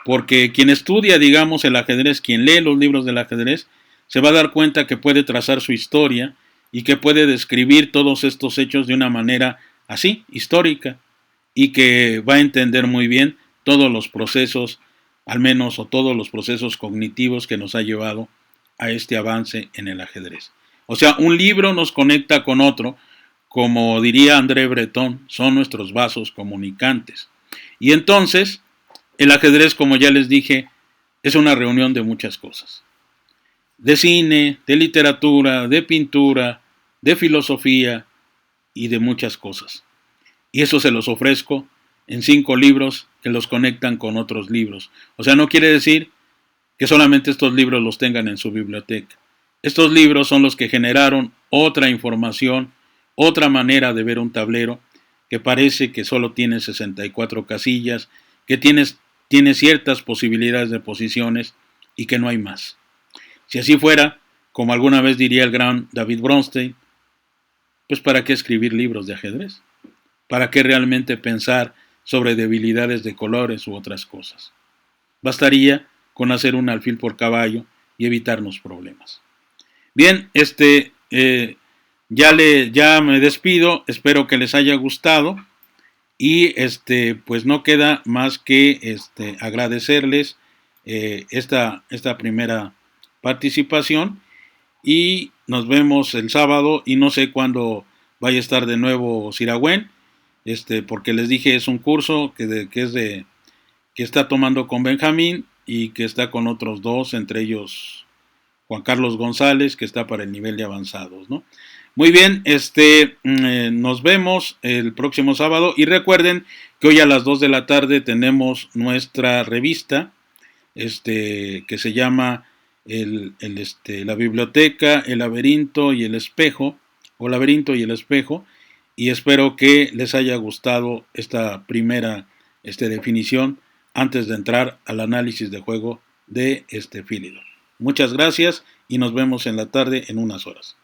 Porque quien estudia, digamos, el ajedrez, quien lee los libros del ajedrez, se va a dar cuenta que puede trazar su historia y que puede describir todos estos hechos de una manera así, histórica, y que va a entender muy bien todos los procesos, al menos, o todos los procesos cognitivos que nos ha llevado a este avance en el ajedrez. O sea, un libro nos conecta con otro, como diría André Breton, son nuestros vasos comunicantes. Y entonces, el ajedrez, como ya les dije, es una reunión de muchas cosas. De cine, de literatura, de pintura, de filosofía y de muchas cosas. Y eso se los ofrezco en 5 libros que los conectan con otros libros. O sea, no quiere decir que solamente estos libros los tengan en su biblioteca. Estos libros son los que generaron otra información, otra manera de ver un tablero que parece que solo tiene 64 casillas, que tiene ciertas posibilidades de posiciones y que no hay más. Si así fuera, como alguna vez diría el gran David Bronstein, pues ¿para qué escribir libros de ajedrez? ¿Para qué realmente pensar sobre debilidades de colores u otras cosas? Bastaría con hacer un alfil por caballo y evitarnos problemas. Bien, ya me despido, espero que les haya gustado y pues no queda más que agradecerles esta primera participación y nos vemos el sábado y no sé cuándo vaya a estar de nuevo Siragüen porque les dije es un curso que está tomando con Benjamín y que está con otros dos, entre ellos Juan Carlos González, que está para el nivel de avanzados, ¿no? Muy bien, nos vemos el próximo sábado y recuerden que hoy a las 2 de la tarde tenemos nuestra revista, que se llama la biblioteca, el laberinto y el espejo, o laberinto y el espejo, y espero que les haya gustado esta primera definición antes de entrar al análisis de juego de Philidor. Muchas gracias y nos vemos en la tarde en unas horas.